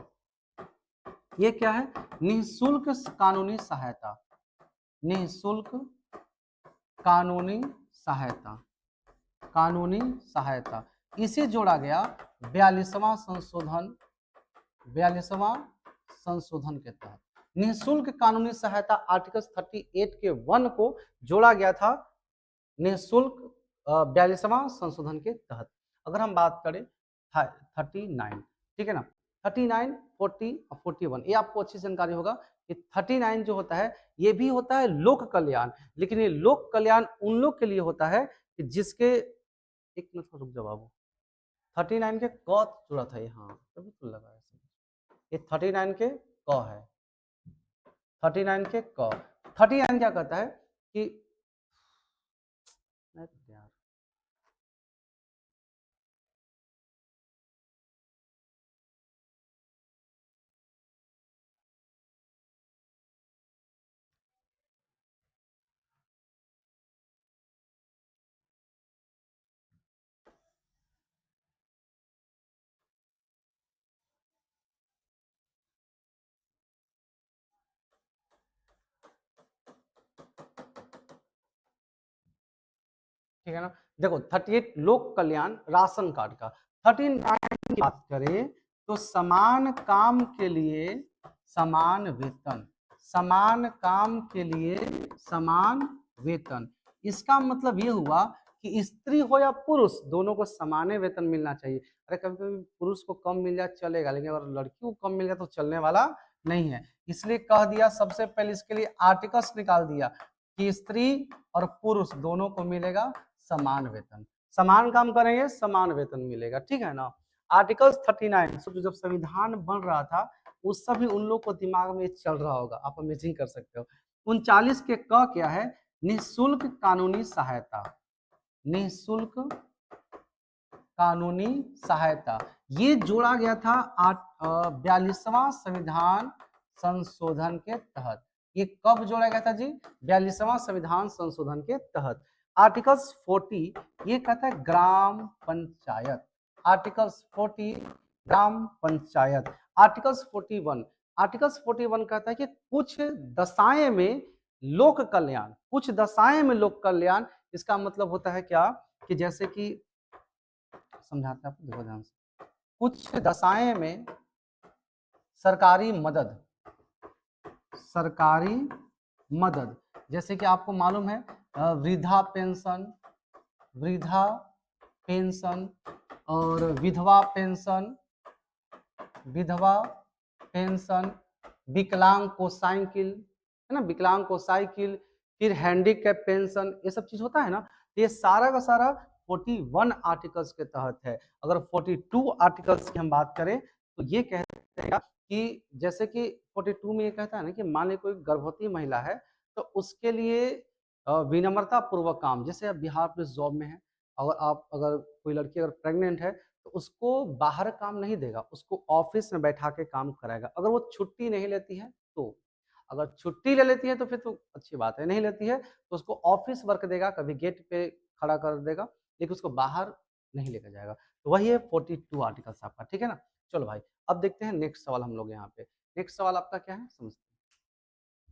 ये क्या है? निःशुल्क कानूनी सहायता, निःशुल्क कानूनी सहायता, कानूनी सहायता, इसे जोड़ा गया 42वां संशोधन, 42वां संशोधन के तहत निःशुल्क कानूनी सहायता आर्टिकल 38 के 1 को जोड़ा गया था निःशुल्क 42वां संशोधन के तहत। अगर हम बात करें 39, ठीक है ना, 39, 40 और 41, ये आपको अच्छी जानकारी होगा कि 39 जो होता है ये भी होता है लोक कल्याण, लेकिन ये लोक कल्याण उन लोग के लिए होता है कि जिसके, एक मिनट रुक जाओ बाबू, 39 के क जुड़ा था ये, हाँ तभी तो लगा है, ये 39 के क है, 39 के क। 39 क्या कहता है कि यार, ठीक है ना, देखो 38 लोक कल्याण राशन कार्ड का, 39 की बात करें तो समान काम के लिए समान वेतन, समान काम के लिए समान वेतन, इसका मतलब ये हुआ कि स्त्री हो या पुरुष दोनों को समान वेतन मिलना चाहिए। अरे कभी कभी पुरुष को कम मिल जाए चलेगा, लेकिन अगर लड़की को कम मिल गया तो चलने वाला नहीं है। इसलिए कह दिया सबसे पहले इसके लिए आर्टिकल्स निकाल दिया कि स्त्री और पुरुष दोनों को मिलेगा समान वेतन, समान काम करेंगे समान वेतन मिलेगा, ठीक है ना। आर्टिकल 39 जब संविधान बन रहा था उस सभी उन लोग को दिमाग में चल रहा होगा, आप इमेजिन कर सकते हो। 39 के क क्या है? निःशुल्क कानूनी सहायता, निःशुल्क कानूनी सहायता, ये जोड़ा गया था 42वां संविधान संशोधन के तहत। ये कब जोड़ा गया था जी? 42वां संविधान संशोधन के तहत। आर्टिकल्स 40 ये कहता है ग्राम पंचायत, आर्टिकल्स 40 ग्राम पंचायत। आर्टिकल्स 41, आर्टिकल्स 41 कहता है कि कुछ दशाएं में लोक कल्याण, कुछ दशाएं में लोक कल्याण, इसका मतलब होता है क्या कि जैसे कि समझाते हैं आपको, देखो ध्यान से, कुछ दशाएं में सरकारी मदद, सरकारी मदद, जैसे कि आपको मालूम है वृद्धा पेंशन, वृद्धा पेंशन और विधवा पेंशन, विधवा पेंशन, विकलांग को साइकिल, है ना, विकलांग को साइकिल, फिर हैंडीकैप पेंशन, ये सब चीज होता है ना। ये सारा का सारा 41 आर्टिकल्स के तहत है। अगर 42 आर्टिकल्स की हम बात करें तो ये कहते हैं कि जैसे कि 42 में ये कहता है ना कि मान ली कोई गर्भवती महिला है तो उसके लिए विनम्रता पूर्वक काम, जैसे आप बिहार पुलिस जॉब में है, और आप अगर कोई लड़की अगर प्रेग्नेंट है तो उसको बाहर काम नहीं देगा, उसको ऑफिस में बैठा के काम कराएगा। अगर वो छुट्टी नहीं लेती है तो, अगर छुट्टी ले लेती है तो फिर तो अच्छी बात है, नहीं लेती है तो उसको ऑफिस वर्क देगा, कभी गेट पे खड़ा कर देगा, लेकिन उसको बाहर नहीं लेकर जाएगा। तो वही है 42 आर्टिकल्स आपका, ठीक है ना। चलो भाई अब देखते हैं नेक्स्ट सवाल हम लोग यहाँ पे। नेक्स्ट सवाल आपका क्या है समझते हैं।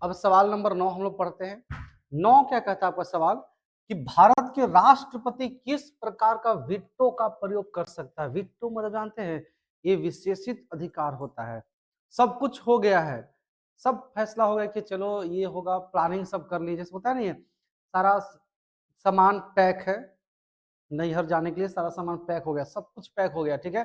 अब सवाल नंबर 9 हम लोग पढ़ते हैं। 9 क्या कहता है आपका सवाल कि भारत के राष्ट्रपति किस प्रकार का वीटो का प्रयोग कर सकता है। वीटो मतलब जानते हैं, ये विशेषित अधिकार होता है। सब कुछ हो गया है, सब फैसला हो गया कि चलो ये होगा, प्लानिंग सब कर ली, जैसे होता है नहीं है, सारा सामान पैक है, नैहर जाने के लिए सारा सामान पैक हो गया, सब कुछ पैक हो गया, ठीक है,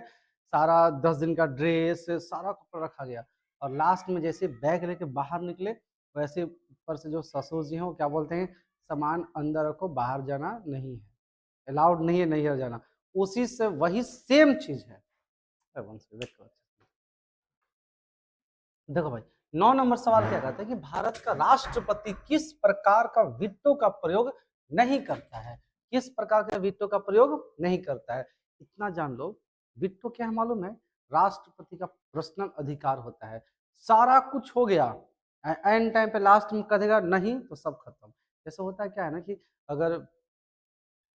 सारा 10 दिन का ड्रेस सारा कपड़ा रखा गया, और लास्ट में जैसे बैग लेके बाहर निकले वैसे ऊपर से जो ससुर जी हैं वो क्या बोलते हैं, सामान अंदर रखो, बाहर जाना नहीं है, अलाउड नहीं है नैहर जाना। उसी से वही सेम चीज है। देखो देखो भाई 9 नंबर सवाल क्या कहता है कि भारत का राष्ट्रपति किस प्रकार का वीटो का प्रयोग नहीं करता है। किस प्रकार के वीटो का प्रयोग नहीं करता है। इतना जान लो, वीटो क्या है मालूम है, राष्ट्रपति का पर्सनल अधिकार होता है। सारा कुछ हो गया, एंड टाइम पे लास्ट में कहेगा नहीं तो सब खत्म। जैसे होता है क्या है ना कि अगर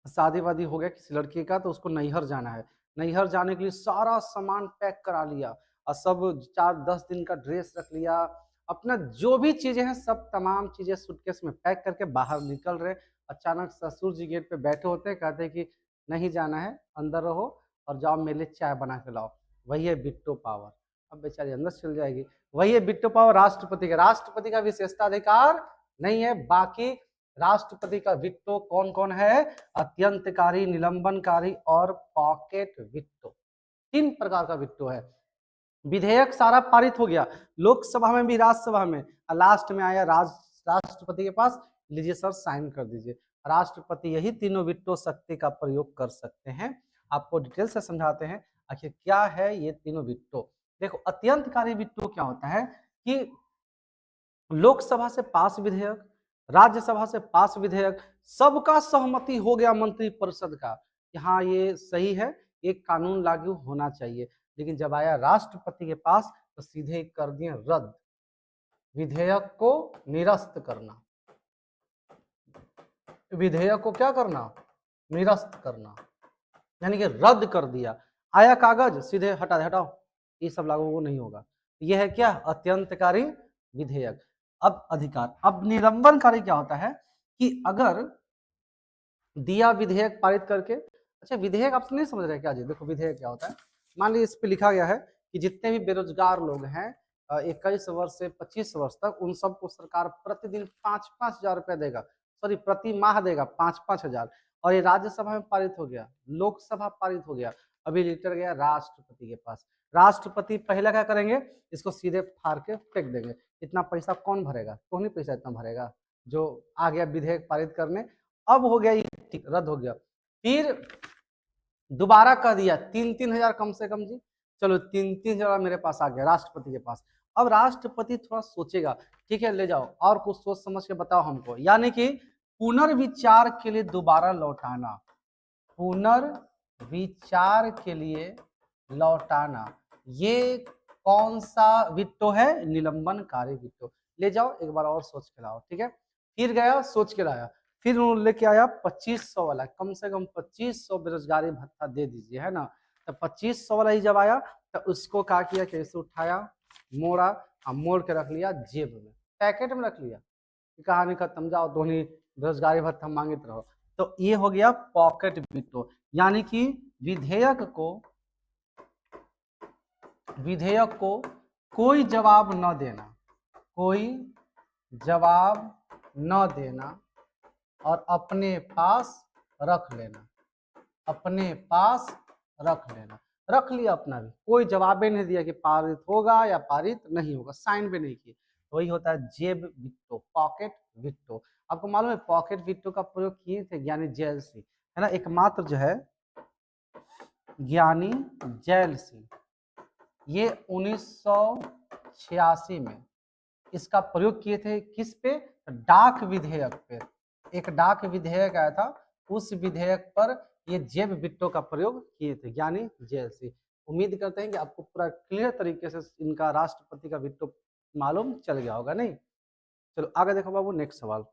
शादी वादी हो गया किसी लड़की का तो उसको नैहर जाना है, नैहर जाने के लिए सारा सामान पैक करा लिया और सब 4-10 दिन का ड्रेस रख लिया, अपना जो भी चीजें हैं सब तमाम चीजें सूटकेस में पैक करके बाहर निकल रहे। अचानक ससुर जी गेट पे बैठे होते हैं, कहते हैं कि नहीं जाना है, अंदर रहो और जाओ मेरे लिए चाय बना के लाओ। वही है बिट्टो पावर। अब बेचारी अंदर चल जाएगी। वही है बिट्टो पावर राष्ट्रपति का। राष्ट्रपति का विशेषाधिकार नहीं है। बाकी राष्ट्रपति का विट्टो कौन कौन है, अत्यंतकारी, निलंबनकारी और पॉकेट विट्टो। 3 प्रकार का विट्टो है। विधेयक सारा पारित हो गया, लोकसभा में भी राज्यसभा में, लास्ट में आया राष्ट्रपति के पास, लीजिए सर साइन कर दीजिए। राष्ट्रपति यही तीनों विट्टो शक्ति का प्रयोग कर सकते हैं। आपको डिटेल से समझाते हैं आखिर क्या है ये तीनों विट्टो। देखो, अत्यंतकारी विट्टो क्या होता है कि लोकसभा से पास विधेयक, राज्यसभा से पास विधेयक, सबका सहमति हो गया मंत्रिपरिषद का कि हाँ ये सही है, एक कानून लागू होना चाहिए, लेकिन जब आया राष्ट्रपति के पास तो सीधे कर दिए रद्द। विधेयक को निरस्त करना, विधेयक को क्या करना, निरस्त करना, यानी कि रद्द कर दिया। आया कागज सीधे हटा दे, हटाओ, ये सब लागू नहीं होगा। यह है क्या, अत्यंतकारी विधेयक। अब अधिकार, अब निलंबनकारी क्या होता है कि अगर दिया विधेयक पारित करके, अच्छा विधेयक आप नहीं समझ रहे क्या जी, देखो विधेयक क्या होता है। मान लीजिए इस पे लिखा गया है कि जितने भी बेरोजगार लोग हैं 21 वर्ष से 25 वर्ष तक, उन सबको सरकार प्रतिदिन 5-5 हजार रुपया देगा, सॉरी प्रति माह देगा 5-5 हजार। और ये राज्यसभा में पारित हो गया, लोकसभा पारित हो गया, अभी लेटर गया राष्ट्रपति के पास। राष्ट्रपति पहला क्या करेंगे, इसको सीधे फाड़ के फेंक देंगे। इतना पैसा कौन भरेगा, कौन ही पैसा इतना भरेगा जो आ गया विधेयक पारित करने। अब हो गया ये रद्द हो गया, फिर दोबारा कह दिया 3-3 हजार कम से कम जी, चलो 3-3 हजार मेरे पास आ गया राष्ट्रपति के पास। अब राष्ट्रपति थोड़ा सोचेगा, ठीक है ले जाओ और कुछ सोच समझ के बताओ हमको, यानी कि पुनर्विचार के लिए दोबारा लौटाना, पुनर्विचार के लिए लौटाना, ये कौन सा विट्टो है, निलंबनकारी विट्टो। ले जाओ एक बार और सोच के लाओ, ठीक है। फिर गया सोच के लाया, फिर उन्होंने लेके आया 2500 वाला, कम से कम 2500 बेरोजगारी भत्ता दे दीजिए, है ना। तो 2500 वाला ही जब आया तो उसको क्या किया, कैसे उठाया, मोड़ा और मोड़ के रख लिया जेब में, पैकेट में रख लिया, कहानी खत्म, जाओ दोनों बेरोजगारी भत्ता मांगते रहो। तो ये हो गया पॉकेट विट्टो, यानी कि विधेयक को कोई जवाब न देना, कोई जवाब न देना और अपने पास रख लेना, अपने पास रख लेना। रख लिया अपना भी, कोई जवाब ही नहीं दिया कि पारित होगा या पारित नहीं होगा, साइन भी नहीं किए। वही होता है जेब विट्टो, पॉकेट विट्टो। आपको मालूम है पॉकेट विट्टो का प्रयोग किए थे ज्ञानी जैल सिंह, है ना, एकमात्र जो है ज्ञानी जैल सिंह, ये 1986 में इसका प्रयोग किए थे। किस पे, डाक विधेयक पे। एक डाक विधेयक आया था, उस विधेयक पर ये जेब विट्टो का प्रयोग किए थे ज्ञानी जैल सिंह। उम्मीद करते हैं कि आपको पूरा क्लियर तरीके से इनका राष्ट्रपति का विट्टो मालूम चल गया होगा, नहीं। चलो आगे देखो बाबू, नेक्स्ट सवाल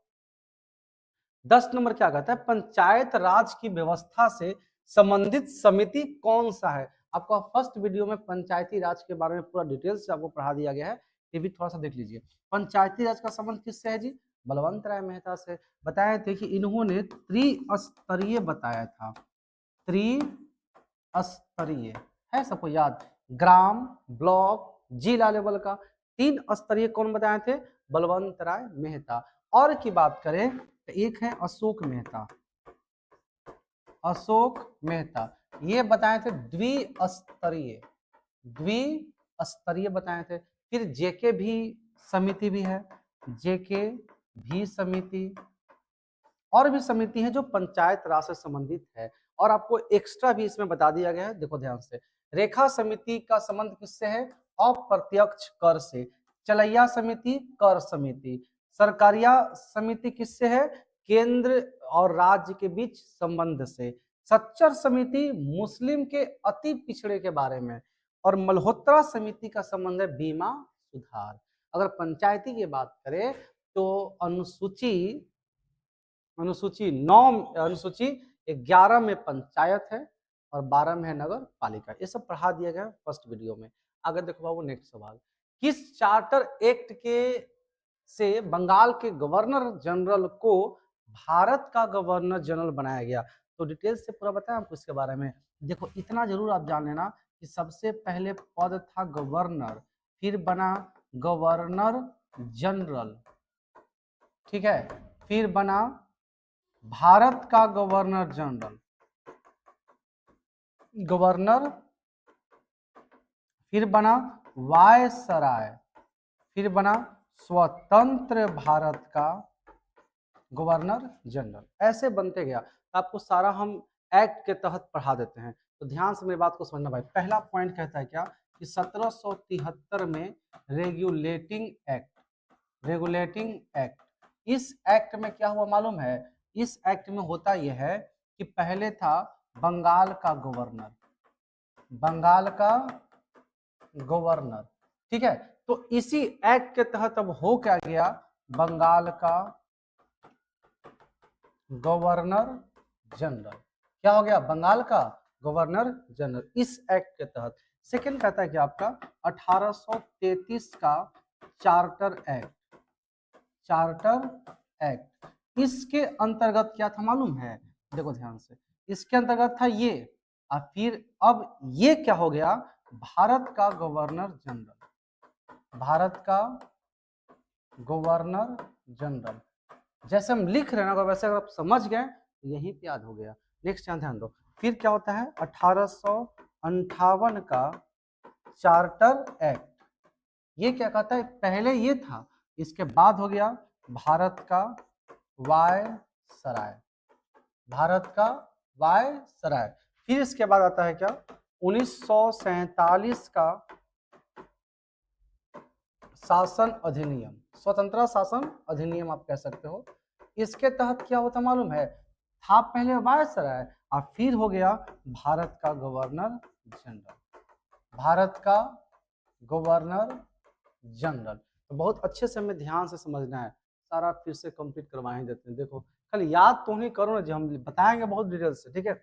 10 नंबर क्या कहता है, पंचायत राज की व्यवस्था से संबंधित समिति कौन सा है। आपको फर्स्ट वीडियो में पंचायती राज के बारे में पूरा डिटेल से आपको पढ़ा दिया गया है, ये भी थोड़ा सा देख लीजिए। पंचायती राज का संबंध किससे है जी, बलवंत राय मेहता से। बताए थे कि इन्होंने त्रिस्तरीय बताया था, त्रिस्तरीय है सबको याद, ग्राम, ब्लॉक, जिला लेवल का 3 स्तरीय कौन बताए थे, बलवंत राय मेहता। और की बात करें तो एक है अशोक मेहता, अशोक मेहता, ये बताए थे द्विस्तरीय, द्विस्तरीय बताए थे। फिर जेके भी समिति भी है, जेके भी समिति, और भी समिति है जो पंचायत राज से संबंधित है। और आपको एक्स्ट्रा भी इसमें बता दिया गया है, देखो ध्यान से। रेखा समिति का संबंध किससे है, अप्रत्यक्ष कर से। चलैया समिति कर समिति। सरकारिया समिति किससे है, केंद्र और राज्य के बीच संबंध से, सच्चर समिति मुस्लिम के अति पिछड़े के बारे में, और मल्होत्रा समिति का संबंध है बीमा सुधार। अगर पंचायती की बात करें तो अनुसूची 11 में पंचायत है और 12 में है नगर पालिका। ये सब पढ़ा दिया गया फर्स्ट वीडियो में। आगे देखो बाबू नेक्स्ट सवाल, किस चार्टर एक्ट के से बंगाल के गवर्नर जनरल को भारत का गवर्नर जनरल बनाया गया? तो डिटेल से पूरा बताएं आपको इसके बारे में। देखो इतना जरूर आप जान लेना कि सबसे पहले पद था गवर्नर, फिर बना गवर्नर जनरल, ठीक है, फिर बना भारत का गवर्नर जनरल, गवर्नर, फिर बना वायसराय, फिर बना स्वतंत्र भारत का गवर्नर जनरल। ऐसे बनते गया। आपको सारा हम एक्ट के तहत पढ़ा देते हैं, तो ध्यान से मेरी बात को समझना भाई। पहला पॉइंट कहता है क्या कि 1773 में रेगुलेटिंग एक्ट, इस एक्ट में क्या हुआ मालूम है? इस एक्ट में होता यह है कि पहले था बंगाल का गवर्नर, ठीक है। तो इसी एक्ट के तहत अब हो क्या गया, बंगाल का गवर्नर जनरल। क्या हो गया? बंगाल का गवर्नर जनरल इस एक्ट के तहत। सेकंड कहता है कि आपका 1833 का चार्टर एक्ट, इसके अंतर्गत क्या था मालूम है? देखो ध्यान से, इसके अंतर्गत था ये, और फिर अब ये क्या हो गया, भारत का गवर्नर जनरल। जैसे हम लिख रहे हैं ना, वैसे अगर आप समझ गए यहीं पे याद हो गया। नेक्स्ट ध्यान दो, फिर क्या होता है 1858 का चार्टर एक्ट। ये क्या कहता है, पहले ये था, इसके बाद हो गया भारत का वायसराय। फिर इसके बाद आता है क्या 1947 का शासन अधिनियम, स्वतंत्रता शासन अधिनियम आप कह सकते हो। इसके तहत क्या होता मालूम है, था पहले वायसराय और फिर हो गया भारत का गवर्नर जनरल। तो बहुत अच्छे से हमें ध्यान से समझना है, सारा फिर से कंप्लीट करवा ही देते हैं। देखो खाली याद तो नहीं करो ना, जो हम बताएंगे बहुत डिटेल से, ठीक है।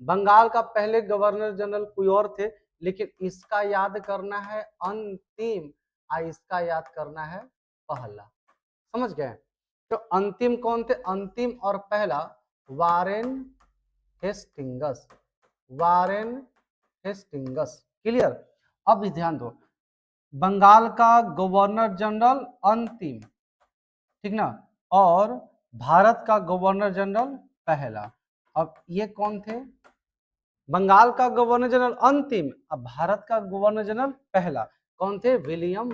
बंगाल का पहले गवर्नर जनरल कोई और थे, लेकिन इसका याद करना है अंतिम, इसका याद करना है पहला। समझ गए? तो अंतिम कौन थे? अंतिम और पहला वारेन हेस्टिंगस। क्लियर? अब ध्यान दो, बंगाल का गवर्नर जनरल अंतिम, ठीक ना, और भारत का गवर्नर जनरल पहला। अब ये कौन थे? बंगाल का गवर्नर जनरल अंतिम, अब भारत का गवर्नर जनरल पहला। कौन थे? William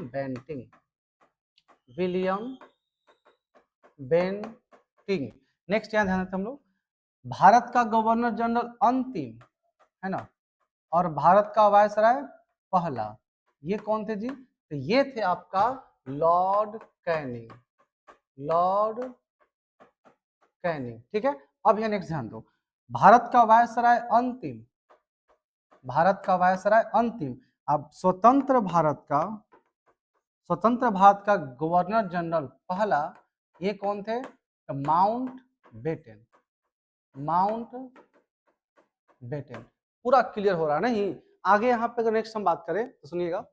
Bentinck. नेक्स्ट यहाँ ध्यान देते हम लोग, भारत का गवर्नर जनरल अंतिम है ना, और भारत का वायसराय पहला। ये कौन थे जी? तो ये थे आपका लॉर्ड कैनिंग, ठीक है। अब यहाँ नेक्स्ट ध्यान दो, भारत का वायसराय अंतिम। अब स्वतंत्र भारत का गवर्नर जनरल पहला, ये कौन थे? Mount batten. पूरा क्लियर हो रहा नहीं? आगे यहाँ पे अगर नेक्स्ट हम बात करें तो सुनिएगा,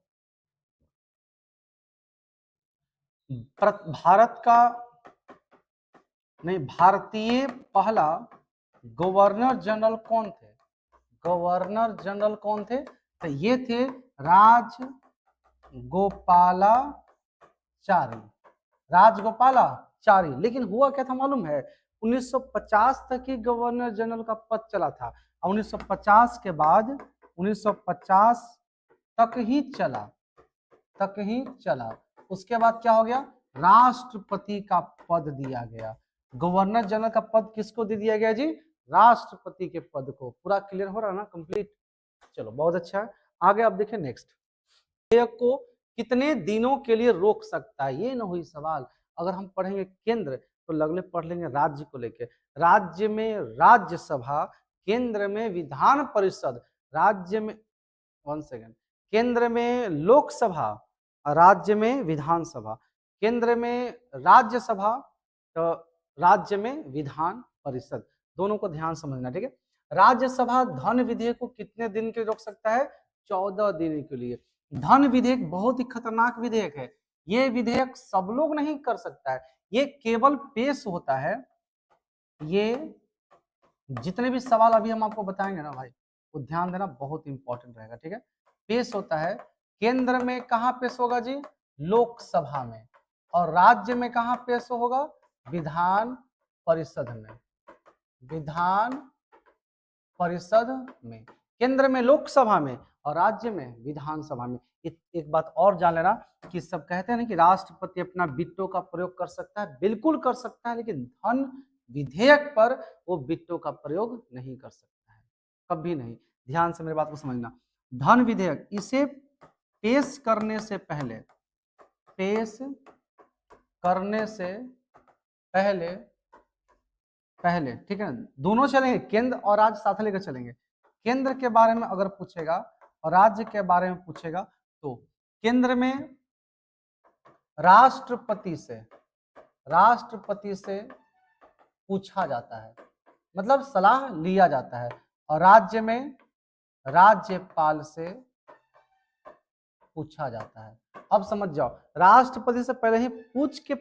भारतीय पहला गवर्नर जनरल कौन थे? तो ये थे राजगोपालाचारी। लेकिन हुआ क्या था मालूम है, 1950 तक ही गवर्नर जनरल का पद चला था, और 1950 के बाद 1950 तक ही चला। उसके बाद क्या हो गया, राष्ट्रपति का पद दिया गया। गवर्नर जनरल का पद किसको दे दिया गया जी? राष्ट्रपति के पद को। पूरा क्लियर हो रहा है ना, कंप्लीट? चलो बहुत अच्छा है। आगे आप देखिए नेक्स्ट, विधेयक को कितने दिनों के लिए रोक सकता है? ये ना हुई सवाल। अगर हम पढ़ेंगे केंद्र तो लगले पढ़ लेंगे राज्य को लेके। राज्य में राज्यसभा, केंद्र में विधान परिषद, राज्य में 1 सेकेंड, केंद्र में लोकसभा, राज्य में विधानसभा, केंद्र में राज्यसभा तो राज्य में विधान परिषद, दोनों को ध्यान समझना, ठीक है। राज्यसभा धन विधेयक को कितने दिन के लिए रोक सकता है? 14 दिन के लिए। धन विधेयक बहुत ही खतरनाक विधेयक है, ये विधेयक सब लोग नहीं कर सकता है, ये केवल पेश होता है, ये जितने भी सवाल अभी हम आपको बताएंगे ना भाई, वो ध्यान देना, बहुत इंपॉर्टेंट रहेगा, ठीक है। पेश होता है केंद्र में, कहाँ पेश होगा जी? लोकसभा में। और राज्य में कहाँ पेश होगा? विधान परिषद में, विधान परिषद में। केंद्र में लोकसभा में और राज्य में विधानसभा में। एक बात और जान लेना कि सब कहते हैं ना कि राष्ट्रपति अपना वीटो का प्रयोग कर सकता है, बिल्कुल कर सकता है, लेकिन धन विधेयक पर वो वीटो का प्रयोग नहीं कर सकता है, कभी नहीं। ध्यान से मेरी बात को समझना। धन विधेयक इसे पेश करने से पहले, पेश करने से पहले, ठीक है ना, दोनों चलेंगे, केंद्र और राज्य साथ लेकर चलेंगे। केंद्र के बारे में अगर पूछेगा और राज्य के बारे में पूछेगा तो केंद्र में राष्ट्रपति से पूछा जाता है, मतलब सलाह लिया जाता है, और राज्य में राज्यपाल से पूछा जाता है। अब समझ जाओ, राष्ट्रपति से पहले ही पूछ के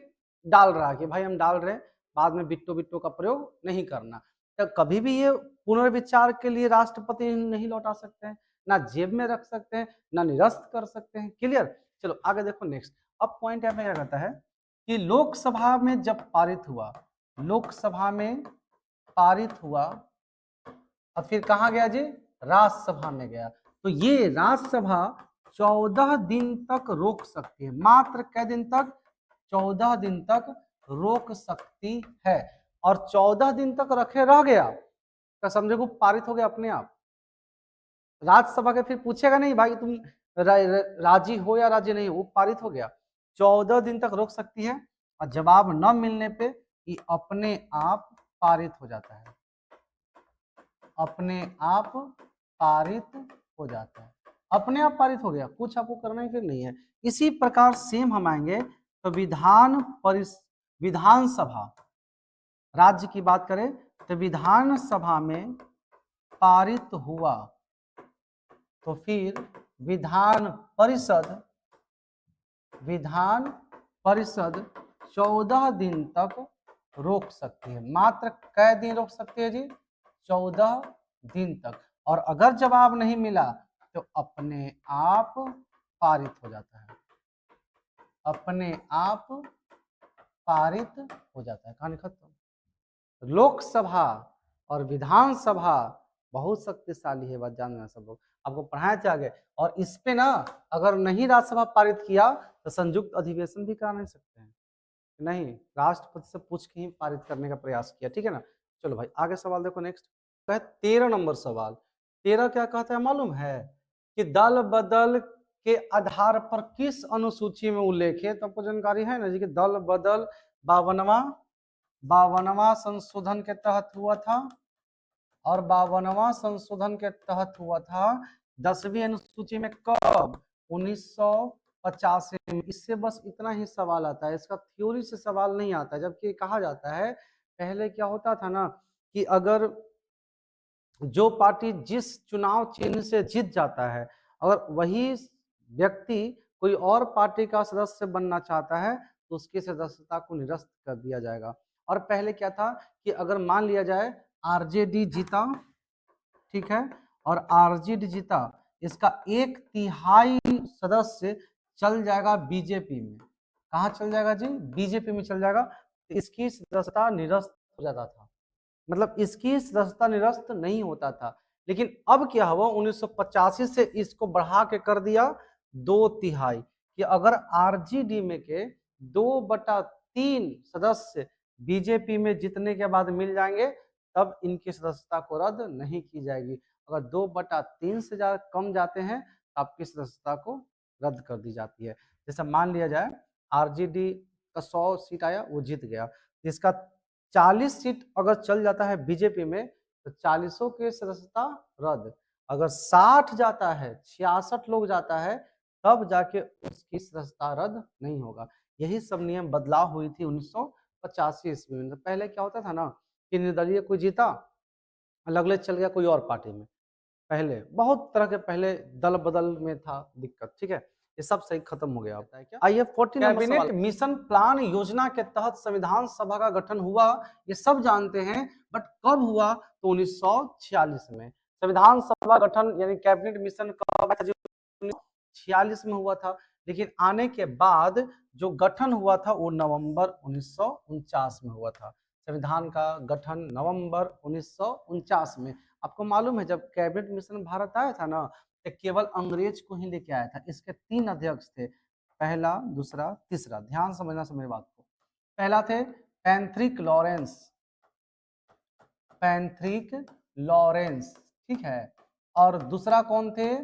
डाल रहा है कि भाई हम डाल रहे हैं, बाद में बिट्टो का प्रयोग नहीं करना। तो कभी भी ये पुनर्विचार के लिए राष्ट्रपति नहीं लौटा सकते हैं, ना जेब में रख सकते हैं, ना निरस्त कर सकते हैं। क्लियर? चलो आगे देखो नेक्स्ट। अब पॉइंट यहाँ पे क्या कहता है कि लोकसभा में जब पारित हुआ, लोकसभा में पारित हुआ और फिर कहाँ गया जी? राज्यसभा में गया। तो ये राज्यसभा 14 दिन तक रोक सकती है, मात्र कै दिन तक? 14 दिन तक रोक सकती है। और 14 दिन तक रखे रह गया तो समझो को पारित हो गया अपने आप। राज्यसभा के फिर पूछेगा नहीं भाई तुम राजी हो या राजी नहीं हो, वो पारित हो गया। 14 दिन तक रोक सकती है और जवाब न मिलने पे ये अपने आप पारित हो जाता है, अपने आप पारित हो जाता है, अपने आप पारित हो गया, कुछ आपको करना ही फिर नहीं है। इसी प्रकार सेम हम आएंगे तो विधानसभा, राज्य की बात करें तो विधानसभा में पारित हुआ तो फिर विधान परिषद 14 दिन तक रोक सकती है। मात्र कै दिन रोक सकती है जी? 14 दिन तक। और अगर जवाब नहीं मिला तो अपने आप पारित हो जाता है, अपने आप पारित हो जाता है। कहानी खत्म। लोकसभा और विधानसभा बहुत शक्तिशाली है, बात जानना सब लोग, आपको पढ़ाया थे आगे। और इस पे ना अगर नहीं राज्यसभा पारित किया तो संयुक्त अधिवेशन भी करा नहीं सकते हैं, नहीं, राष्ट्रपति से पूछ के ही पारित करने का प्रयास किया, ठीक है ना। चलो भाई आगे सवाल देखो नेक्स्ट। 13 नंबर सवाल। 13 क्या कहता है मालूम है कि दल बदल के आधार पर किस अनुसूची में उल्लेख है? तो आपको जानकारी है ना जी कि दल बदल 52वां संशोधन के तहत हुआ था, और 52वां संशोधन के तहत हुआ था 10वीं अनुसूची में। कब? 1985 में। इससे बस इतना ही सवाल आता है, इसका थ्योरी से सवाल नहीं आता, जबकि कहा जाता है पहले क्या होता था ना कि अगर जो पार्टी जिस चुनाव चिन्ह से जीत जाता है, अगर वही व्यक्ति कोई और पार्टी का सदस्य बनना चाहता है तो उसकी सदस्यता को निरस्त कर दिया जाएगा। और पहले क्या था कि अगर मान लिया जाए आरजेडी जीता, ठीक है, और आरजेडी जीता, इसका 1/3 सदस्य चल जाएगा बीजेपी में। कहाँ चल जाएगा जी? बीजेपी में चल जाएगा। तो इसकी सदस्यता निरस्त हो जाता था, मतलब इसकी सदस्यता निरस्त नहीं होता था। लेकिन अब क्या हुआ, 1985 से इसको बढ़ा के कर दिया 2/3 कि अगर आरजेडी में के 2/3 सदस्य बीजेपी में जीतने के बाद मिल जाएंगे तब इनकी सदस्यता को रद्द नहीं की जाएगी। अगर 2/3 से ज्यादा कम जाते हैं तो आपकी सदस्यता को रद्द कर दी जाती है। जैसे मान लिया जाए आरजेडी का 100 सीट आया, वो जीत गया, इसका 40 सीट अगर चल जाता है बीजेपी में तो 40 के सदस्यता रद्द, अगर 60 जाता है, 66 लोग जाता है, तब जाके उसकी सदस्यता रद्द नहीं होगा। यही सब नियम बदलाव हुई थी 1985 ईस्वी में। पहले क्या होता था ना कि निर्दलीय कोई जीता, अलग अलग चल गया कोई और पार्टी में, पहले बहुत तरह के पहले दल बदल में था दिक्कत, ठीक है, ये सब सही खत्म हो गया। आइए 40 नंबर सवाल, कैबिनेट मिशन प्लान योजना के तहत संविधान सभा का गठन हुआ, ये सब जानते हैं, बट कब हुआ? तो 1946 में संविधान सभा गठन यानी कैबिनेट मिशन कब 1946 में हुआ था, लेकिन आने के बाद जो गठन हुआ था वो नवंबर 1949 में हुआ था। संविधान का गठन नवंबर 1949 में। आपको मालूम है जब कैबिनेट मिशन भारत आया था ना, तो केवल अंग्रेज को ही लेके आया था। इसके 3 अध्यक्ष थे, पहला, दूसरा, तीसरा। ध्यान समझना मेरी बात को। पहला थे पैट्रिक लॉरेंस, पैट्रिक लॉरेंस, ठीक है। और दूसरा कौन थे?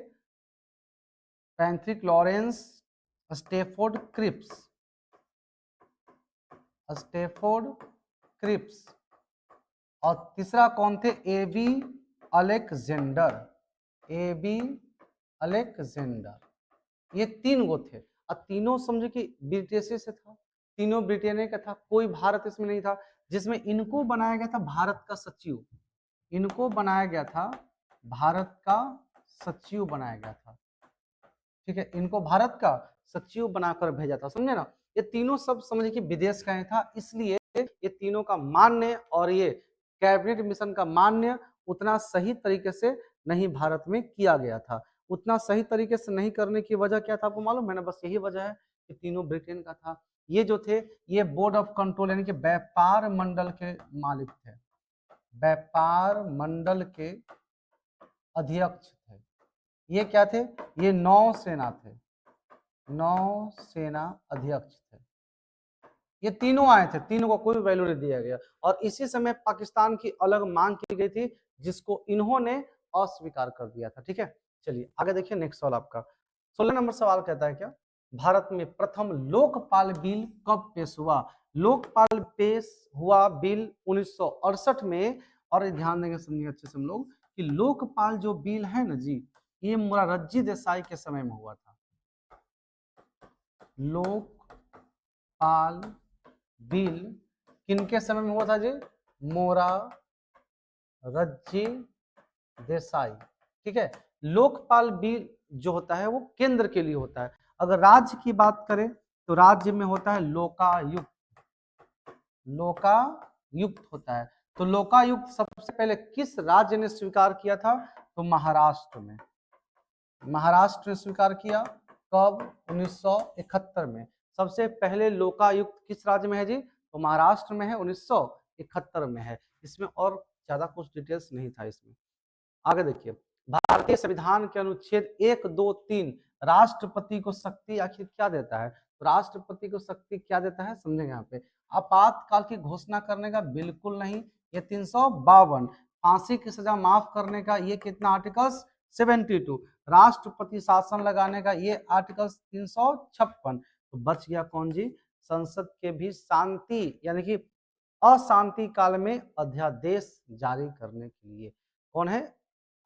Patrick Lawrence Stafford Cripps, Stafford Cripps. और तीसरा कौन थे? A B Alexander, A B Alexander. ये 3 गो थे और तीनों समझे कि ब्रिटिश से था, तीनों ब्रिटेन का था, कोई भारत इसमें नहीं था। जिसमें इनको बनाया गया था भारत का सचिव, इनको बनाया गया था भारत का सचिव बनाया गया था, ठीक है, इनको भारत का सचिव बनाकर भेजा था, समझे ना। ये तीनों सब समझे कि विदेश का ही था, इसलिए ये तीनों का मान्य और ये कैबिनेट मिशन का मान्य उतना सही तरीके से नहीं भारत में किया गया था। उतना सही तरीके से नहीं करने की वजह क्या था आपको मालूम है ना? बस यही वजह है कि तीनों ब्रिटेन का था। ये जो थे ये बोर्ड ऑफ कंट्रोल यानी कि व्यापार मंडल के मालिक थे, व्यापार मंडल के अध्यक्ष थे। ये क्या थे? ये नौसेना थे, नौसेना अध्यक्ष थे। ये तीनों आए थे, तीनों को कोई वैल्यू नहीं दिया गया। और इसी समय पाकिस्तान की अलग मांग की गई थी जिसको इन्होंने अस्वीकार कर दिया था, ठीक है। चलिए आगे देखिए नेक्स्ट सवाल आपका। 16 नंबर सवाल कहता है क्या? भारत में प्रथम लोकपाल बिल कब पेश हुआ? लोकपाल पेश हुआ बिल 1968 में। और ध्यान देंगे समझिए अच्छे से हम लोग कि लोकपाल जो बिल है ना जी, ये मोरारजी देसाई के समय में हुआ था। लोकपाल बिल किनके समय में हुआ था जी? मोरारजी देसाई, ठीक है। लोकपाल बिल जो होता है वो केंद्र के लिए होता है। अगर राज्य की बात करें तो राज्य में होता है लोकायुक्त, लोकायुक्त होता है। तो लोकायुक्त सबसे पहले किस राज्य ने स्वीकार किया था? तो महाराष्ट्र में, महाराष्ट्र ने स्वीकार किया। कब? 1971 में। सबसे पहले लोकायुक्त किस राज्य में है जी? तो महाराष्ट्र में है, 1971 में है। इसमें और ज्यादा कुछ डिटेल्स नहीं था इसमें। आगे देखिए, भारतीय संविधान के अनुच्छेद 1, 2, 3 राष्ट्रपति को शक्ति आखिर क्या देता है? तो राष्ट्रपति को शक्ति क्या देता है समझेंगे यहाँ पे। आपातकाल की घोषणा करने का बिल्कुल नहीं, ये 352। फांसी की सजा माफ करने का ये कितना आर्टिकल्स? 72। राष्ट्रपति शासन लगाने का ये आर्टिकल्स 356। तो बच गया कौन जी? संसद के भी शांति यानी कि अशांति काल में अध्यादेश जारी करने के लिए। कौन है?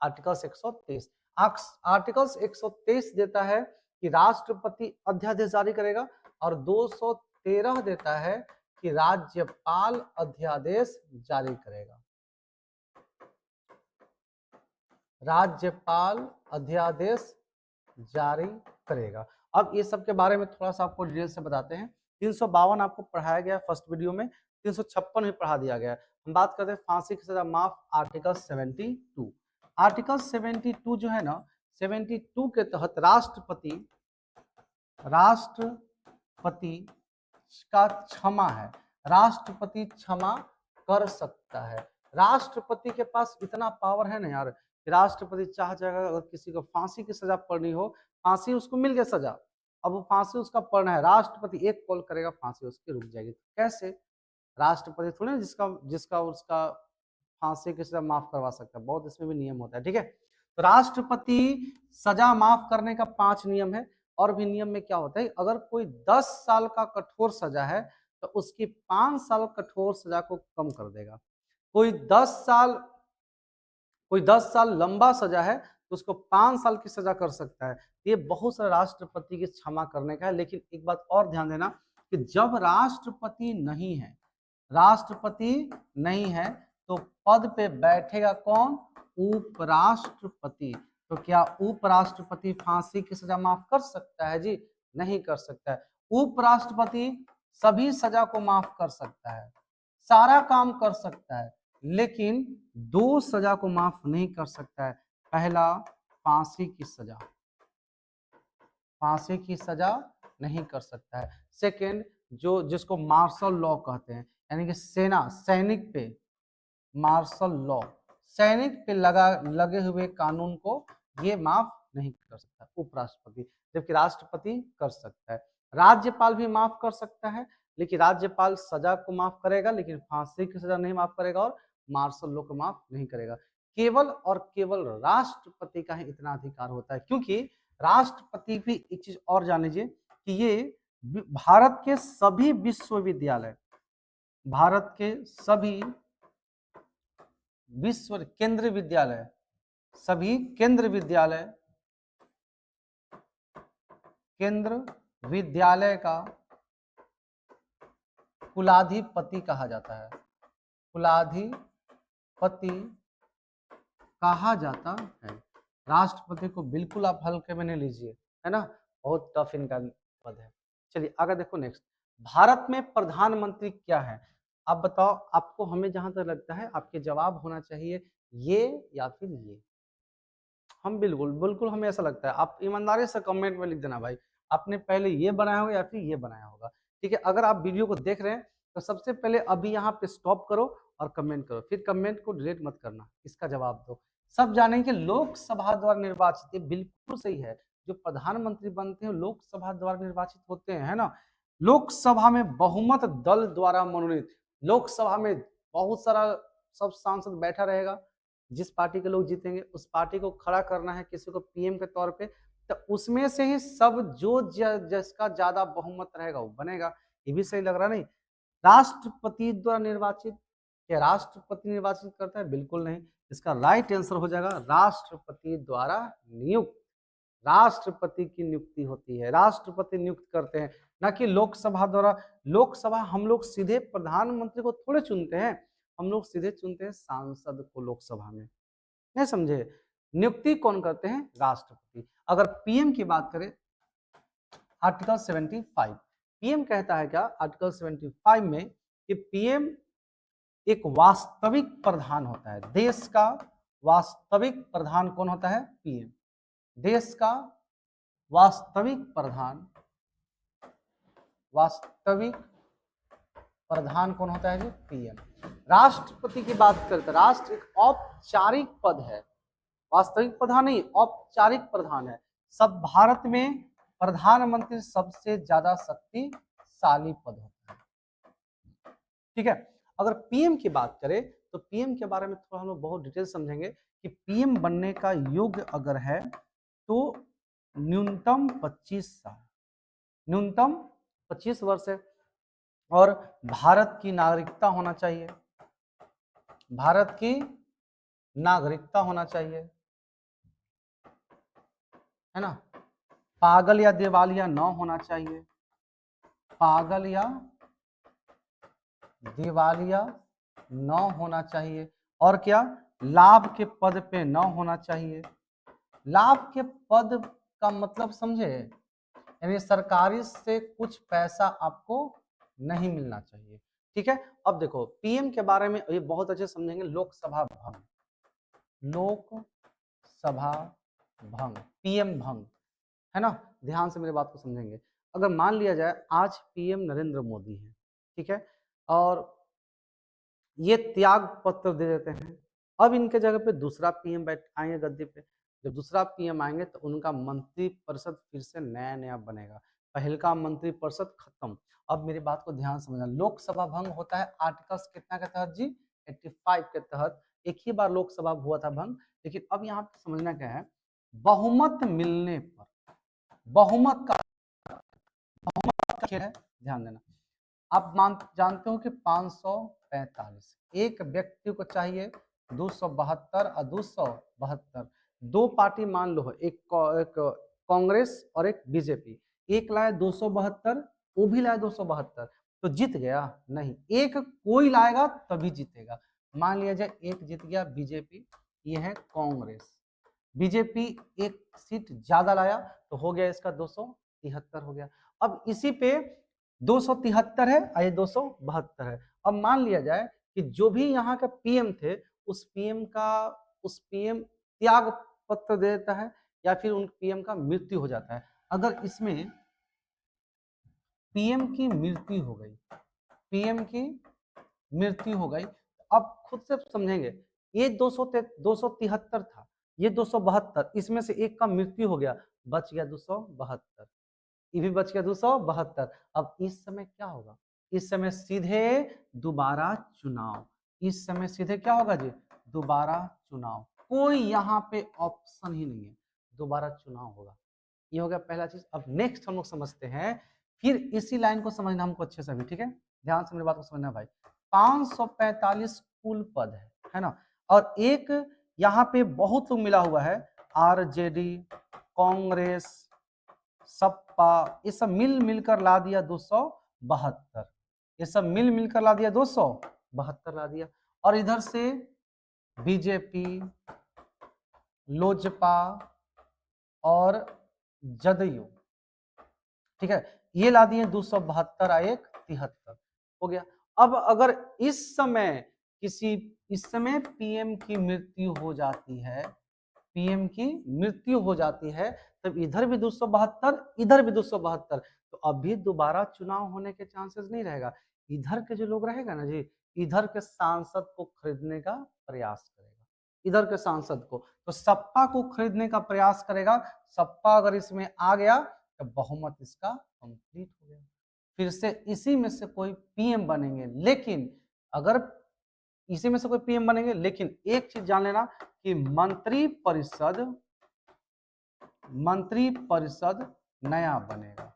आर्टिकल्स 123। आर्टिकल्स 123 देता है कि राष्ट्रपति अध्यादेश जारी करेगा और 213 देता है कि राज्यपाल अध्यादेश जारी करेगा, राज्यपाल अध्यादेश जारी करेगा। अब ये सब के बारे में थोड़ा सा आपको डिटेल से बताते हैं। 352 आपको पढ़ाया गया फर्स्ट वीडियो में, 356 भी पढ़ा दिया गया। हम बात करते हैं फांसी की सजा माफ, आर्टिकल 72। आर्टिकल 72 जो है ना, 72 के तहत राष्ट्रपति का क्षमा है, राष्ट्रपति क्षमा कर सकता है। राष्ट्रपति के पास इतना पावर है ना यार कि राष्ट्रपति चाह जाएगा अगर किसी को फांसी की सजा पड़नी हो, फांसी उसको मिल गया सजा, अब वो फांसी उसका पड़ना है, राष्ट्रपति एक कॉल करेगा फांसी उसकी रुक जाएगी। कैसे? राष्ट्रपति थोड़े जिसका जिसका उसका फांसी की सजा माफ करवा सकता है, बहुत इसमें भी नियम होता है, ठीक है। तो राष्ट्रपति सजा माफ करने का 5 नियम है। और भी नियम में क्या होता है, अगर कोई 10 साल का कठोर सजा है तो उसकी 5 साल कठोर सजा को कम कर देगा। कोई 10 साल लंबा सजा है तो उसको 5 साल की सजा कर सकता है। ये बहुत सारे राष्ट्रपति की क्षमा करने का है। लेकिन एक बात और ध्यान देना कि जब राष्ट्रपति नहीं है तो पद पे बैठेगा कौन? उपराष्ट्रपति। तो क्या उपराष्ट्रपति फांसी की सजा माफ कर सकता है जी? नहीं कर सकता है। उपराष्ट्रपति सभी सजा को माफ कर सकता है, सारा काम कर सकता है, लेकिन 2 सजा को माफ नहीं कर सकता है। पहला, फांसी की सजा, फांसी की सजा नहीं कर सकता है। सेकंड, जिसको मार्शल लॉ कहते हैं, यानी कि सैनिक पे मार्शल लॉ, सैनिक पे लगे हुए कानून को ये माफ नहीं कर सकता उपराष्ट्रपति, जबकि राष्ट्रपति कर सकता है। राज्यपाल भी माफ कर सकता है, लेकिन राज्यपाल सजा को माफ करेगा, लेकिन फांसी की सजा नहीं माफ करेगा और मार्शल लॉ को माफ नहीं करेगा। केवल और केवल राष्ट्रपति का ही इतना अधिकार होता है, क्योंकि राष्ट्रपति भी एक चीज और जान लीजिए कि ये भारत के सभी विश्वविद्यालय, भारत के सभी केंद्रीय विद्यालय, सभी केंद्र विद्यालय का कुलाधिपति कहा जाता है, कुलाधिपति कहा जाता है। राष्ट्रपति को बिल्कुल आप हल्के में नहीं लीजिए, है ना, बहुत टफ इनका पद है। चलिए आगे देखो नेक्स्ट, भारत में प्रधानमंत्री क्या है? आप बताओ, आपको, हमें जहां तक लगता है आपके जवाब होना चाहिए ये या फिर ये। हम बिल्कुल हमें ऐसा लगता है, आप ईमानदारी से कमेंट में लिख देना भाई, आपने पहले ये बनाया होगा या फिर ये बनाया होगा। ठीक है, अगर आप वीडियो को देख रहे हैं तो सबसे पहले अभी यहाँ पे स्टॉप करो और कमेंट करो, फिर कमेंट को डिलीट मत करना, इसका जवाब दो। सब जानेंगे लोकसभा द्वारा निर्वाचित, ये बिल्कुल सही है, जो प्रधानमंत्री बनते हैं लोकसभा द्वारा निर्वाचित होते हैं, है ना। लोकसभा में बहुमत दल द्वारा मनोनीत, लोकसभा में बहुत सारा सब सांसद बैठा रहेगा, जिस पार्टी के लोग जीतेंगे उस पार्टी को खड़ा करना है किसी को पीएम के तौर पे, तो उसमें से ही सब जिसका ज्यादा बहुमत रहेगा वो बनेगा। ये भी सही लग रहा नहीं। राष्ट्रपति द्वारा निर्वाचित, क्या राष्ट्रपति निर्वाचित करता है? बिल्कुल नहीं। इसका राइट आंसर हो जाएगा राष्ट्रपति द्वारा नियुक्त, राष्ट्रपति की नियुक्ति होती है, राष्ट्रपति नियुक्त करते हैं, ना कि लोकसभा द्वारा। लोकसभा हम लोग सीधे प्रधानमंत्री को थोड़े चुनते हैं, हम लोग सीधे चुनते हैं सांसद को लोकसभा में, नहीं समझे। नियुक्ति कौन करते हैं? राष्ट्रपति। अगर पीएम की बात करें, आर्टिकल 75, पीएम कहता है क्या आर्टिकल 75 में कि पीएम एक वास्तविक प्रधान होता है, देश का वास्तविक प्रधान कौन होता है? पीएम। देश का वास्तविक प्रधान कौन होता है जी? पीएम। राष्ट्रपति की बात करते हैं, राष्ट्र एक औपचारिक पद है, वास्तविक प्रधान नहीं, औपचारिक प्रधान है। सब भारत में प्रधानमंत्री सबसे ज्यादा शक्तिशाली पद होता है, ठीक है। अगर पीएम की बात करें तो पीएम के बारे में थोड़ा हम लोग बहुत डिटेल समझेंगे कि पीएम बनने का योग्य अगर है तो न्यूनतम 25 साल, न्यूनतम 25 वर्ष है, और भारत की नागरिकता होना चाहिए, भारत की नागरिकता होना चाहिए, है ना। पागल या दिवालिया न होना चाहिए, पागल या दिवालिया न होना चाहिए, और क्या, लाभ के पद पे न होना चाहिए। लाभ के पद का मतलब समझे, यानी सरकारी से कुछ पैसा आपको नहीं मिलना चाहिए, ठीक है। अब देखो पीएम के बारे में ये बहुत अच्छे समझेंगे, लोकसभा भंग, लोकसभा भंग, पीएम भंग, है ना। ध्यान से मेरी बात को समझेंगे। अगर मान लिया जाए आज पीएम नरेंद्र मोदी है, ठीक है, और ये त्याग पत्र दे देते हैं, अब इनके जगह पे दूसरा पीएम बैठ आएंगे गद्दी पे, जब दूसरा पीएम आएंगे तो उनका मंत्री परिषद फिर से नया नया बनेगा, पहले का मंत्री परिषद खत्म। अब मेरी बात को ध्यान समझना, लोकसभा भंग होता है आर्टिकल्स कितना के तहत जी? 85 के तहत। एक ही बार लोकसभा हुआ था भंग, लेकिन अब यहाँ पे समझना क्या है, बहुमत मिलने पर, बहुमत का खेल है, ध्यान देना। आप जानते हो कि 545 एक व्यक्ति को चाहिए 272 और 272 दो पार्टी मान लो, एक कांग्रेस और एक बीजेपी, एक लाए 272, वो भी लाए 272, तो जीत गया? नहीं, एक कोई लाएगा तभी जीतेगा। मान लिया जाए एक जीत गया बीजेपी, ये है कांग्रेस, बीजेपी एक सीट ज्यादा लाया तो हो गया इसका 273 हो गया। अब इसी पे 273 है और ये 272 है। अब मान लिया जाए कि जो भी यहाँ का पीएम थे उस पीएम त्याग पत्र दे देता है या फिर उन पीएम का मृत्यु हो जाता है। अगर इसमें पीएम की मृत्यु हो गई, पीएम की मृत्यु हो गई, अब खुद से समझेंगे, ये 273 था, ये 272, इसमें से एक का मृत्यु हो गया, बच गया 272, ये भी बच गया 272। अब इस समय क्या होगा? इस समय सीधे दोबारा चुनाव, इस समय सीधे क्या होगा जी? दोबारा चुनाव, कोई यहाँ पे ऑप्शन ही नहीं है, दोबारा चुनाव होगा। ये हो गया पहला चीज। अब नेक्स्ट हम लोग समझते हैं, फिर इसी लाइन को समझना हमको अच्छे से भी, ठीक है, ध्यान से मेरी बात को समझना भाई। 545 कुल पद है ना, और एक यहाँ पे बहुत लोग मिला हुआ है, आरजेडी, कांग्रेस, सपा, ये सब मिलकर ला दिया 272, ये सब मिलकर ला दिया 272 ला दिया। और इधर से बीजेपी, लोजपा और जदयू, ठीक है, ये ला दिए 272 और एक 73 हो गया। अब अगर इस समय पीएम की मृत्यु हो जाती है, पीएम की मृत्यु हो जाती है, तब इधर भी 272, इधर भी 272, तो अभी दोबारा चुनाव होने के चांसेस नहीं रहेगा। इधर के जो लोग रहेगा ना जी, इधर के सांसद को खरीदने का प्रयास करेगा, इधर के सांसद को, तो सपा को खरीदने का प्रयास करेगा। सपा अगर इसमें आ गया तो बहुमत इसका कंप्लीट हो गया, फिर से इसी में से कोई पीएम बनेंगे। लेकिन अगर इसी में से कोई पीएम बनेंगे, लेकिन एक चीज जान लेना कि मंत्री परिषद नया बनेगा,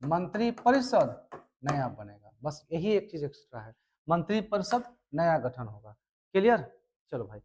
मंत्री परिषद नया बनेगा, बस यही एक चीज एक्स्ट्रा है, मंत्री परिषद नया गठन होगा। क्लियर? चलो भाई,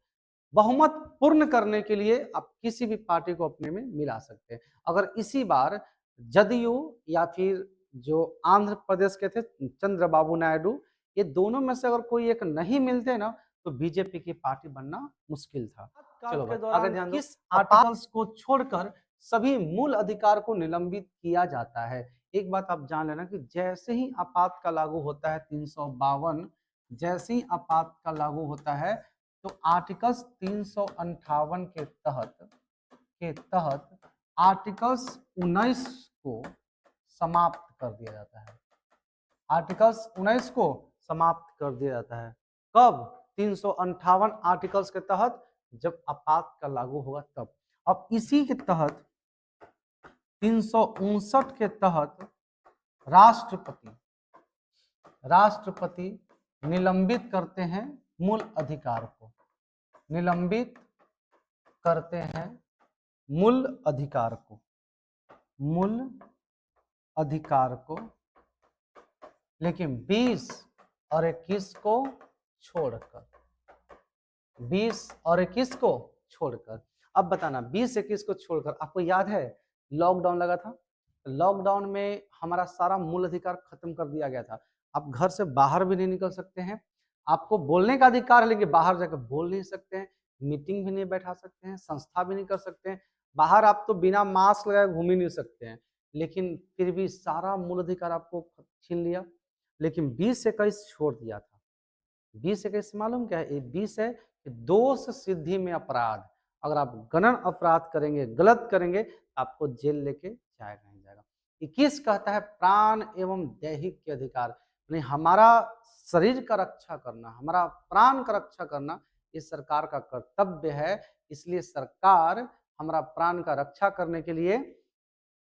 बहुमत पूर्ण करने के लिए आप किसी भी पार्टी को अपने में मिला सकते हैं। अगर इसी बार जदयू या फिर जो आंध्र प्रदेश के थे चंद्रबाबू नायडू, ये दोनों में से अगर कोई एक नहीं मिलते ना, तो बीजेपी की पार्टी बनना मुश्किल था। चलो भाई, आगे ध्यान दो, किस आर्टिकल्स को छोड़कर सभी मूल अधिकार को निलंबित किया जाता है? एक बात आप जान लेना कि जैसे ही आपात का लागू होता है 352, जैसे ही आपात का लागू होता है, तो आर्टिकल्स 358 के तहत आर्टिकल्स 19 को समाप्त कर दिया जाता है, आर्टिकल्स 19 को समाप्त कर दिया जाता है। कब? 358 आर्टिकल्स के तहत, जब आपात का लागू होगा तब। अब इसी के तहत 359 के तहत राष्ट्रपति निलंबित करते हैं मूल अधिकार को, निलंबित करते हैं मूल अधिकार को, मूल अधिकार को, लेकिन 20 और 21 को छोड़कर, 20 और 21 को छोड़कर। अब बताना 20 21 को छोड़कर, आपको याद है लॉकडाउन लगा था, लॉकडाउन में हमारा सारा मूल अधिकार खत्म कर दिया गया था। आप घर से बाहर भी नहीं निकल सकते हैं, आपको बोलने का अधिकार है लेकिन बाहर जाकर बोल नहीं सकते हैं, मीटिंग भी नहीं बैठा सकते हैं, संस्था भी नहीं कर सकते हैं, बाहर आप तो बिना मास्क लगाए घूम ही नहीं सकते हैं। लेकिन फिर भी सारा मूल अधिकार आपको छीन लिया, लेकिन 20 21 छोड़ दिया था। 20 21 मालूम क्या है? ये 20 है कि दोष सिद्धि में अपराध, अगर आप गणन अपराध करेंगे, गलत करेंगे, आपको जेल लेके जाएगा नहीं जाएगा। 21 कहता है प्राण एवं दैहिक के अधिकार, यानी हमारा शरीर का रक्षा करना, हमारा प्राण का रक्षा करना, ये सरकार का कर्तव्य है। इसलिए सरकार हमारा प्राण का रक्षा करने के लिए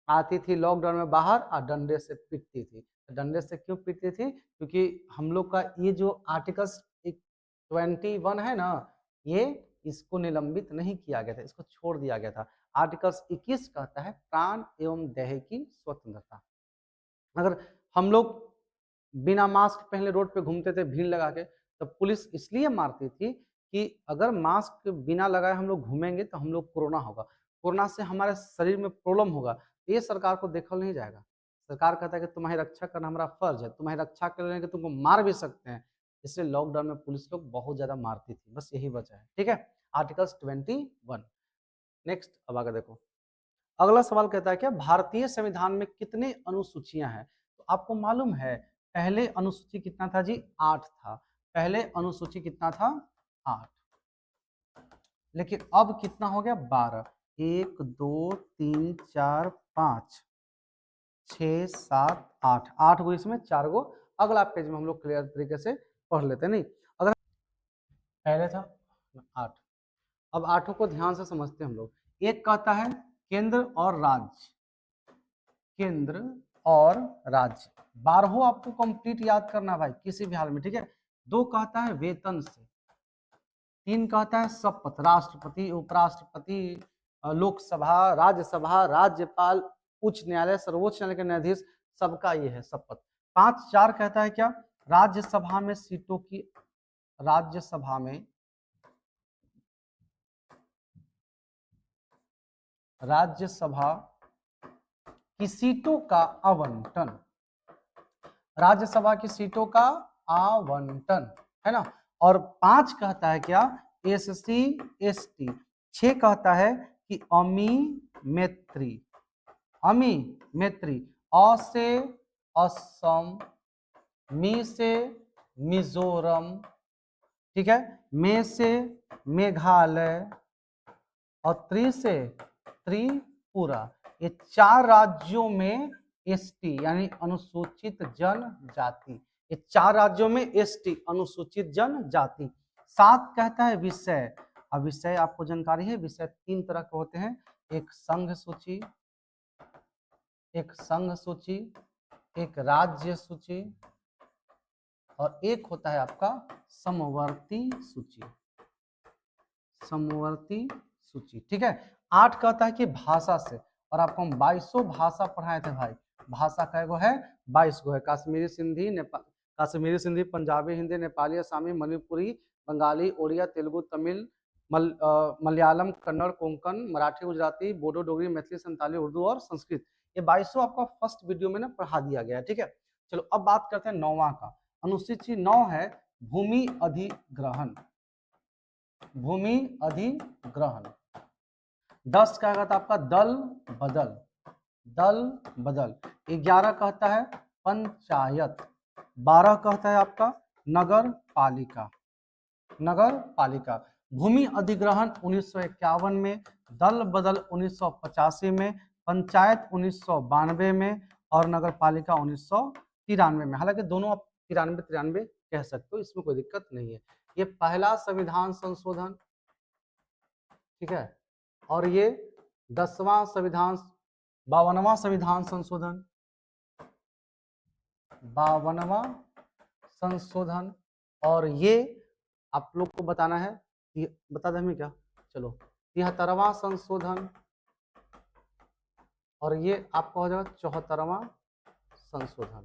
आती थी लॉकडाउन में बाहर और डंडे से पीटती थी। डंडे से क्यों पीटती थी? क्योंकि हम लोग का ये जो आर्टिकल्स 21 है ना, ये इसको निलंबित नहीं किया गया था, इसको छोड़ दिया गया था। आर्टिकल्स 21 कहता है प्राण एवं देह की स्वतंत्रता। अगर हम लोग बिना मास्क पहले रोड पे घूमते थे भीड़ लगा के, तो पुलिस इसलिए मारती थी कि अगर मास्क बिना लगाए हम लोग घूमेंगे तो हम लोग कोरोना होगा, कोरोना से हमारे शरीर में प्रॉब्लम होगा। ये सरकार को देखा नहीं जाएगा। सरकार कहता है कि तुम्हारी रक्षा करना हमारा फर्ज है, तुम्हारी रक्षा करने के तुमको मार भी सकते हैं। इसलिए लॉकडाउन में पुलिस लोग बहुत ज्यादा मारती थी, बस यही वजह है। ठीक है, आर्टिकल्स 21। नेक्स्ट, अब आगे देखो। अगला सवाल कहता है क्या भारतीय संविधान में कितने अनुसूचियां हैं? तो आपको मालूम है पहले अनुसूची कितना था जी? 8 था। पहले अनुसूची कितना था? 8। लेकिन अब कितना हो गया? 12। 1 2 3 4 5 6 7 8, 8 गो इसमें, 4 गो अगला पेज में हम लोग क्लियर तरीके से पढ़ लेते हैं। नहीं, अगर पहले था 8, अब 8 को ध्यान से समझते हैं हम लोग। एक कहता है केंद्र और राज्य, केंद्र और राज्य, 12 आपको कंप्लीट याद करना भाई किसी भी हाल में। ठीक है, 2 कहता है वेतन से, 3 कहता है शपथ, राष्ट्रपति, उपराष्ट्रपति, लोकसभा, राज्यसभा, राज्यपाल, उच्च न्यायालय, सर्वोच्च न्यायालय के न्यायाधीश, सबका ये है शपथ। 5 4 कहता है क्या? राज्यसभा में सीटों की, राज्यसभा में, राज्यसभा की सीटों का आवंटन, राज्यसभा की सीटों का आवंटन, है ना। और 5 कहता है क्या? SC ST. 6 कहता है कि अमी मैत्री, अमी मैत्री, अ से असम, मी से मिजोरम, ठीक है, मे से मेघालय और त्रि से त्रिपुरा। ये 4 राज्यों में एसटी यानी अनुसूचित जनजाति, ये 4 राज्यों में एसटी अनुसूचित जनजाति। 7 कहता है विषय। अब विषय आपको जानकारी है, विषय 3 तरह के होते हैं, एक संघ सूची, एक संघ सूची, एक राज्य सूची और एक होता है आपका समवर्ती सूची, समवर्ती सूची। ठीक है, 8 कहता है कि भाषा से, और आपको हम 22 भाषा पढ़ाए थे भाई। भाषा कै गो है? 22 गो है। कश्मीरी सिंधी, कश्मीरी सिंधी, पंजाबी हिंदी, नेपाली, असमी, मणिपुरी, बंगाली, ओडिया, तेलुगु, तमिल, मलयालम, कन्नड़, कोंकण, मराठी, गुजराती, बोडो, डोगरी, मैथिली, संताली, उर्दू और संस्कृत। ये 22 आपका फर्स्ट वीडियो में ना पढ़ा दिया गया है। ठीक है, चलो अब बात करते हैं 9वां का। अनुसूची 9 है भूमि अधिग्रहण, भूमि अधिग्रहण। 10 क्या कहता है आपका? दल बदल, दल बदल। 11 कहता है पंचायत। 12 कहता है आपका नगर पालिका, नगर पालिका। भूमि अधिग्रहण 1951 में, दल बदल 1985 में, पंचायत 1992 में और नगर पालिका 1993 में। हालांकि दोनों आप 93 कह सकते हो, इसमें कोई दिक्कत नहीं है। ये पहला संविधान संशोधन, ठीक है, और ये 10वां संविधान, 52वां संविधान संशोधन, 52वां संशोधन। और ये आप लोग को बताना है, ये बता दें हमें क्या? चलो, 73वां संशोधन और ये आपका हो जाएगा 74वां संशोधन।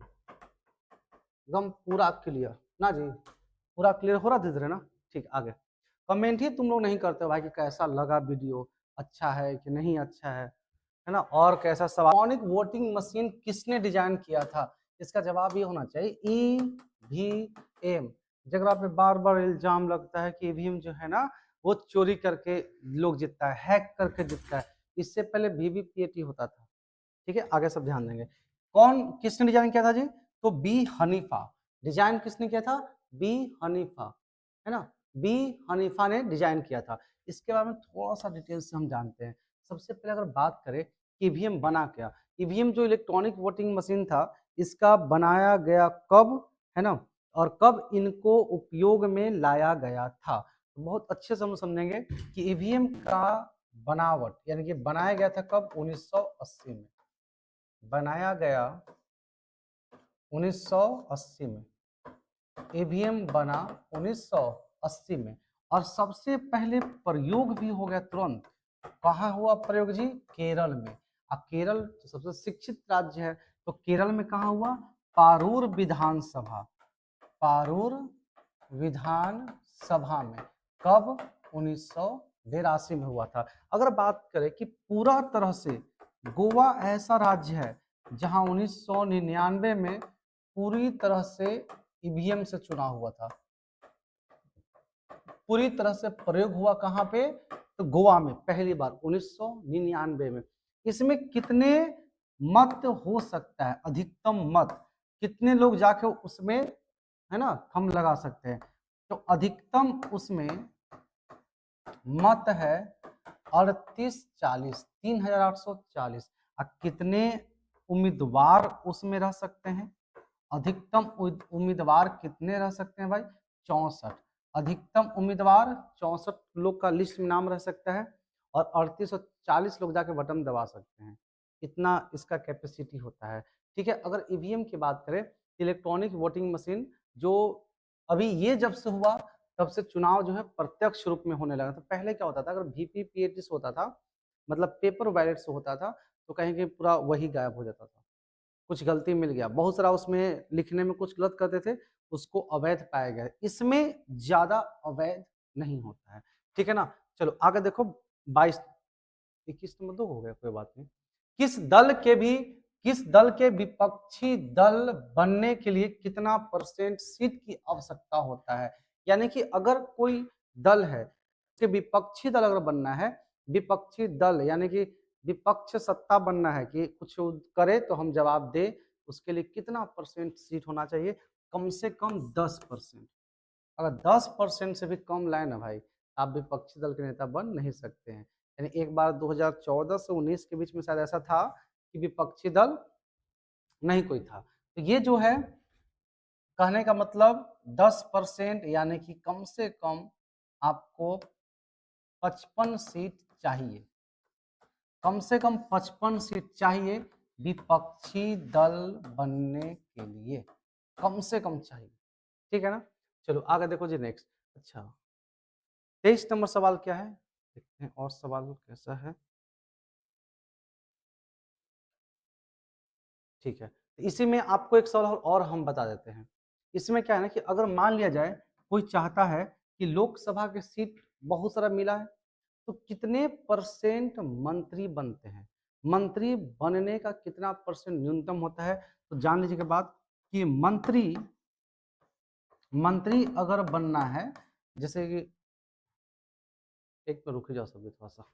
एकदम पूरा क्लियर ना जी? पूरा क्लियर हो रहा धीरे ना? ठीक, आगे। कमेंट ही तुम लोग नहीं करते भाई कि कैसा लगा वीडियो, अच्छा है कि नहीं अच्छा है ना, और कैसा सवाल। इलेक्ट्रॉनिक वोटिंग मशीन किसने डिजाइन किया था? इसका जवाब ये होना चाहिए ईवीएम। जगह पे बार बार इल्जाम लगता है कि ईवीएम जो है ना वो चोरी करके लोग जीतता है, हैक करके जीतता है। इससे पहले वीवीपीएटी होता था। ठीक है, आगे सब ध्यान देंगे। कौन, किसने डिजाइन किया था जी? तो बी हनीफा। डिजाइन किसने किया था? बी हनीफा, है ना, बी हनीफा ने डिजाइन किया था। इसके बारे में थोड़ा सा डिटेल से हम जानते हैं। सबसे पहले अगर बात करें ईवीएम बना क्या, ईवीएम जो इलेक्ट्रॉनिक वोटिंग मशीन था इसका बनाया गया कब, है ना, और कब इनको उपयोग में लाया गया था। तो बहुत अच्छे से हम समझेंगे कि ईवीएम का बनावट यानी कि बनाया गया था कब? 1980 में बनाया गया, 1980 में ईवीएम बना 1980 में। और सबसे पहले प्रयोग भी हो गया तुरंत। कहाँ हुआ प्रयोग जी? केरल में। अब केरल सबसे शिक्षित राज्य है, तो केरल में कहाँ हुआ? पारूर विधानसभा, पारूर विधानसभा में कब? 1982 में हुआ था। अगर बात करें कि पूरा तरह से गोवा ऐसा राज्य है जहां 1999 में पूरी तरह से ईवीएम से चुनाव हुआ था, पूरी तरह से प्रयोग हुआ कहां पे? तो गोवा में पहली बार 1999 में। इसमें कितने मत हो सकता है? अधिकतम मत कितने लोग जाके उसमें है ना थंब लगा सकते हैं? तो अधिकतम उसमें मत है 3840, 3840। और कितने उम्मीदवार उसमें रह सकते हैं? अधिकतम उम्मीदवार कितने रह सकते हैं भाई? 64। अधिकतम उम्मीदवार 64 लोग का लिस्ट में नाम रह सकता है और 3840 लोग जाके बटन दबा सकते हैं। इतना इसका कैपेसिटी होता है। ठीक है, अगर ईवीएम की बात करें, इलेक्ट्रॉनिक वोटिंग मशीन, जो अभी ये जब से हुआ तब से चुनाव जो है प्रत्यक्ष रूप में होने लगा। तो पहले क्या होता था, अगर वीपीपीएटी से होता था, मतलब पेपर बैलेट से होता था, तो कहीं कहीं पूरा वही गायब हो जाता था, कुछ गलती मिल गया, बहुत सारा उसमें लिखने में कुछ गलत करते थे, उसको अवैध पाया गया। इसमें ज्यादा अवैध नहीं होता है। ठीक है ना। चलो आगे देखो, 22 21 नंबर 2 हो गया, कोई बात नहीं। किस दल के विपक्षी दल बनने के लिए कितना % सीट की आवश्यकता होता है? यानी कि अगर कोई दल है कि विपक्षी दल अगर बनना है, विपक्षी दल यानी कि विपक्ष सत्ता बनना है कि कुछ करे तो हम जवाब दे, उसके लिए कितना % सीट होना चाहिए? कम से कम 10%। अगर 10% से भी कम लाए ना भाई, आप विपक्षी दल के नेता बन नहीं सकते हैं। यानी एक बार 2014 से 19 के बीच में शायद ऐसा था कि विपक्षी दल नहीं कोई था। तो ये जो है कहने का मतलब 10% यानी कि कम से कम आपको 55 सीट चाहिए, कम से कम 55 सीट चाहिए विपक्षी दल बनने के लिए, कम से कम चाहिए। ठीक है ना। चलो आगे देखो जी नेक्स्ट। अच्छा 23 नंबर सवाल क्या है, देखते हैं और सवाल कैसा है। ठीक है, इसी में आपको एक सवाल और हम बता देते हैं। इसमें क्या है ना कि अगर मान लिया जाए कोई चाहता है कि लोकसभा की सीट बहुत सारा मिला है, तो कितने % मंत्री बनते हैं? मंत्री बनने का कितना % न्यूनतम होता है? तो जान लीजिए के बाद कि मंत्री अगर बनना है, जैसे कि एक तो रुक जाओ सभी थोड़ा सा।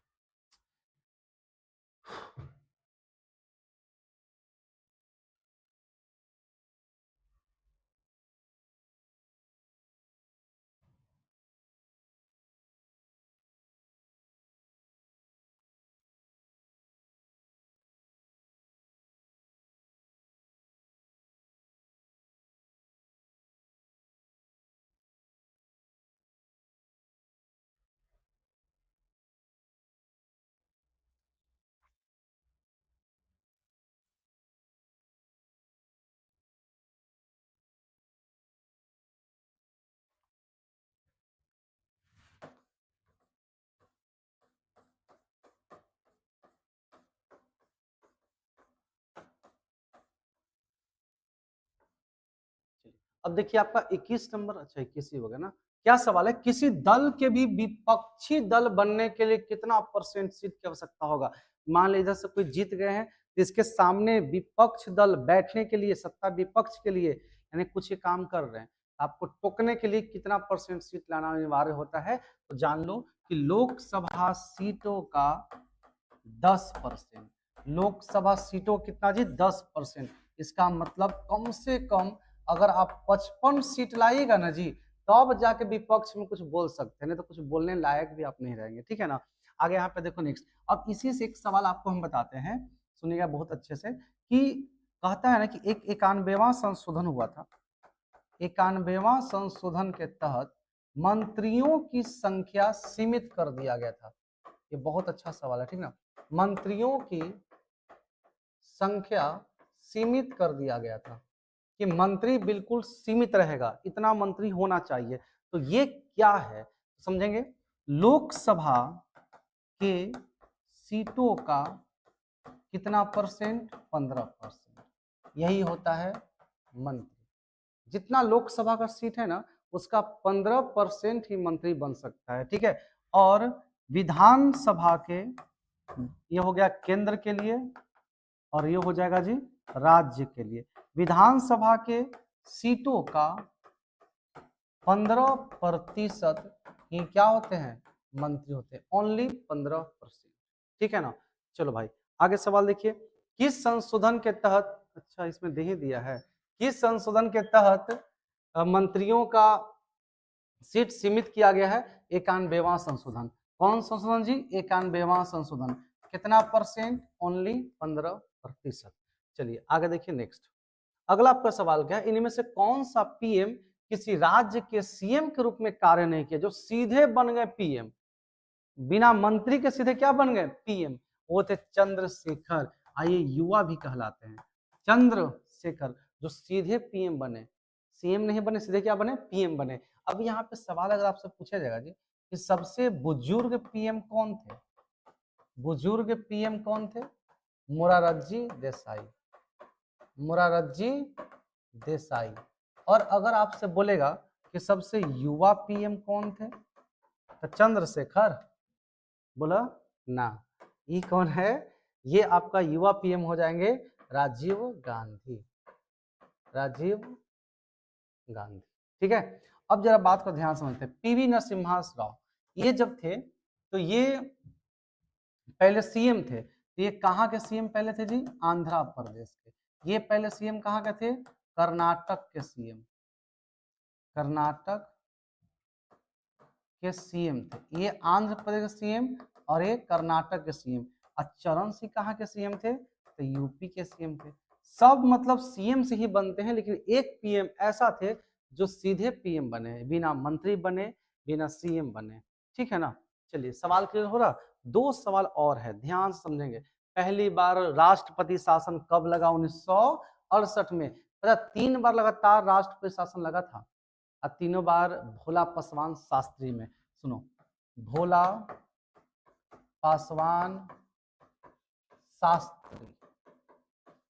अब देखिए आपका 21 नंबर, अच्छा 21 ही होगा ना। क्या सवाल है, किसी दल के भी विपक्षी दल बनने के लिए कितना % सीट की आवश्यकता होगा? मान लीजिए इधर से कोई जीत गए हैं, तो इसके सामने विपक्ष दल बैठने के लिए, सत्ता विपक्ष के लिए यानी कुछ ही काम कर रहे हैं, आपको टोकने के लिए कितना % सीट लाना अनिवार्य होता है? तो जान लो कि लोकसभा सीटों का 10%, लोकसभा सीटों कितना जी? 10%। इसका मतलब कम से कम अगर आप 55 सीट लाइएगा ना जी, तब जाके विपक्ष में कुछ बोल सकते हैं, नहीं तो कुछ बोलने लायक भी आप नहीं रहेंगे। ठीक है ना। आगे यहाँ पे देखो नेक्स्ट। अब इसी से एक सवाल आपको हम बताते हैं, सुनिएगा बहुत अच्छे से, कि कहता है ना कि एक 91वां संशोधन हुआ था। 91वां संशोधन के तहत मंत्रियों की संख्या सीमित कर दिया गया था। ये बहुत अच्छा सवाल है, ठीक ना। मंत्रियों की संख्या सीमित कर दिया गया था कि मंत्री बिल्कुल सीमित रहेगा, इतना मंत्री होना चाहिए। तो ये क्या है समझेंगे। लोकसभा के सीटों का कितना %? 15%। यही होता है मंत्री। जितना लोकसभा का सीट है ना उसका 15% ही मंत्री बन सकता है, ठीक है। और विधानसभा के, ये हो गया केंद्र के लिए और ये हो जाएगा जी राज्य के लिए। विधानसभा के सीटों का 15% ही क्या होते हैं, मंत्री होते हैं, ओनली 15%, ठीक है ना। चलो भाई आगे सवाल देखिए, किस संशोधन के तहत, अच्छा इसमें दे ही दिया है, किस संशोधन के तहत मंत्रियों का सीट सीमित किया गया है, 91वां संशोधन। कौन संशोधन जी, 91वां संशोधन। कितना परसेंट, ओनली 15%। चलिए आगे देखिए नेक्स्ट। अगला आपका सवाल क्या है, इनमें से कौन सा पीएम किसी राज्य के सीएम के रूप में कार्य नहीं किया, जो सीधे बन गए पीएम, बिना मंत्री के सीधे क्या बन गए पीएम, वो थे चंद्रशेखर। आइए युवा भी कहलाते हैं, चंद्रशेखर, जो सीधे पीएम बने, सीएम नहीं बने, सीधे क्या बने, पीएम बने। अब यहाँ पे सवाल अगर आपसे पूछा जाएगा जी कि सबसे बुजुर्ग पीएम कौन थे, बुजुर्ग पीएम कौन थे, मोरारजी देसाई, मोरारजी देसाई। और अगर आपसे बोलेगा कि सबसे युवा पीएम कौन थे, तो चंद्रशेखर, बोला ना, ये कौन है, ये आपका युवा पीएम हो जाएंगे राजीव गांधी, राजीव गांधी, ठीक है। अब जरा बात को ध्यान समझते हैं, पीवी नरसिम्हा राव, ये जब थे तो ये पहले सीएम थे, तो ये कहाँ के सीएम पहले थे जी, आंध्र प्रदेश के। ये पहले सीएम कहाँ के थे, कर्नाटक के सीएम, कर्नाटक के सीएम थे। ये आंध्र प्रदेश के सीएम और ये कर्नाटक के सीएम। और चरण सिंह कहाँ के सीएम थे, तो यूपी के सीएम थे। सब मतलब सीएम से ही बनते हैं, लेकिन एक पीएम ऐसा थे जो सीधे पीएम बने, बिना मंत्री बने, बिना सीएम बने, ठीक है ना। चलिए सवाल क्लियर हो रहा, दो सवाल और है, ध्यान से समझेंगे। पहली बार राष्ट्रपति शासन कब लगा, 1968 में। पता 3 बार लगातार राष्ट्रपति शासन लगा था, और तीनों बार भोला पासवान शास्त्री में। सुनो, भोला पासवान शास्त्री,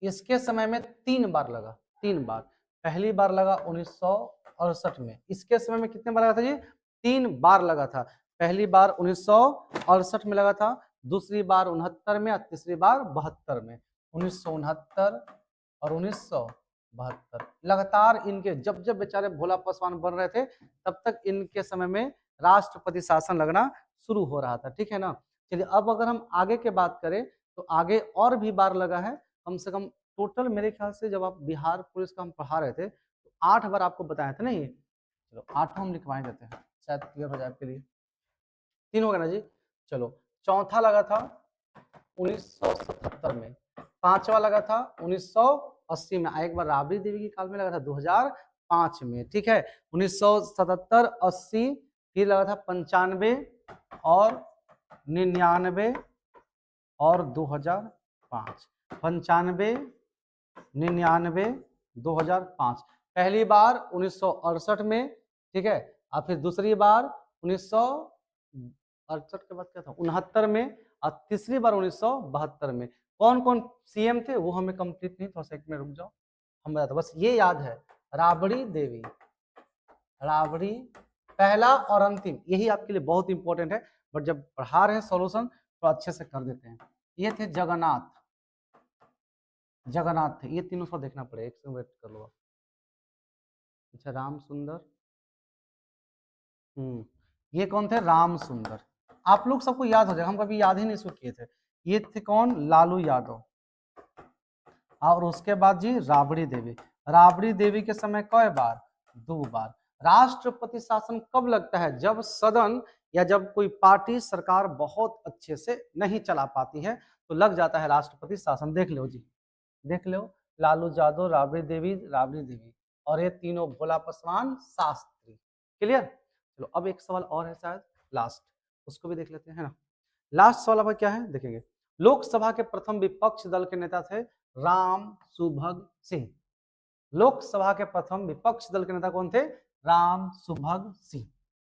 इसके समय में 3 बार लगा, 3 बार। पहली बार लगा 1968 में, इसके समय में कितने बार लगा था जी, 3 बार लगा था। पहली बार 1968 में लगा था, दूसरी बार 69 में और तीसरी बार 72 में। 1969 और 1972 लगातार इनके, जब जब बेचारे भोला पासवान बन रहे थे तब तक इनके समय में राष्ट्रपति शासन लगना शुरू हो रहा था, ठीक है ना। चलिए अब अगर हम आगे के बात करें तो आगे और भी बार लगा है, कम से कम टोटल मेरे ख्याल से जब आप बिहार पुलिस का हम पढ़ा रहे थे तो 8 बार आपको बताया था ना ये। चलो 8 हम लिखवाए देते हैं, शायद क्लियर हो जाए आपके लिए। 3 हो गया ना जी। चलो चौथा लगा था 1977 में, पांचवा लगा था 1980 में, एक बार राबड़ी देवी के काल में लगा था 2005 में, ठीक है। 1977, 80, फिर लगा था 95 और 99 और 2005, 95, 99, 2005। पहली बार 1968 में, ठीक है, और फिर दूसरी बार 1968 के बाद क्या था 69 में, और तीसरी बार 1972 में। कौन कौन सीएम थे वो हमें कंप्लीट नहीं, थोड़ा सा एक मिनट रुक जाओ, हम बताते, बस ये याद है, राबड़ी देवी, राबड़ी पहला और अंतिम, यही आपके लिए बहुत इंपॉर्टेंट है, बट जब पढ़ा रहे हैं सॉल्यूशन तो अच्छे से कर देते हैं। ये थे जगन्नाथ, जगन्नाथ थे, ये तीनों को देखना पड़ेगा, एक सेकंड वेट कर लो। अच्छा राम सुंदर, ये कौन थे, राम सुंदर, आप लोग सबको याद हो जाएगा, हम कभी याद ही नहीं शुरू किए थे। ये थे कौन, लालू यादव, और उसके बाद जी राबड़ी देवी। राबड़ी देवी के समय कई बार, 2 बार। राष्ट्रपति शासन कब लगता है, जब सदन या जब कोई पार्टी सरकार बहुत अच्छे से नहीं चला पाती है तो लग जाता है राष्ट्रपति शासन। देख लो जी, देख लो, लालू यादव, राबड़ी देवी, राबड़ी देवी, और ये तीनों भोला पासवान शास्त्री, क्लियर। चलो अब एक सवाल और है शायद लास्ट, उसको भी देख लेते हैं, है ना। लास्ट सवाल अब क्या है देखेंगे। लोकसभा के प्रथम विपक्ष दल के नेता थे राम सुभग सिंह। लोकसभा के प्रथम विपक्ष दल के नेता कौन थे, राम सुभग सिंह,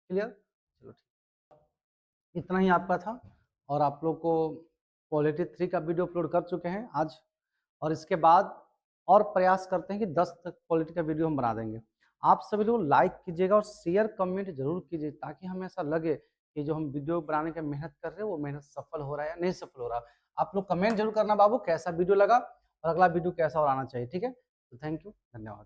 क्लियर। चलो ठीक, इतना ही आपका था, और आप लोग को पॉलिटी 3 का वीडियो अपलोड कर चुके हैं आज, और इसके बाद और प्रयास करते हैं कि 10 तक क्वालिटी का वीडियो हम बना देंगे। आप सभी लोग लाइक कीजिएगा और शेयर कमेंट जरूर कीजिए, ताकि हमें ऐसा लगे कि जो हम वीडियो बनाने की मेहनत कर रहे हैं वो मेहनत सफल हो रहा है या नहीं सफल हो रहा। आप लोग कमेंट जरूर करना बाबू, कैसा वीडियो लगा और अगला वीडियो कैसा और आना चाहिए। ठीक है, तो थैंक यू, धन्यवाद।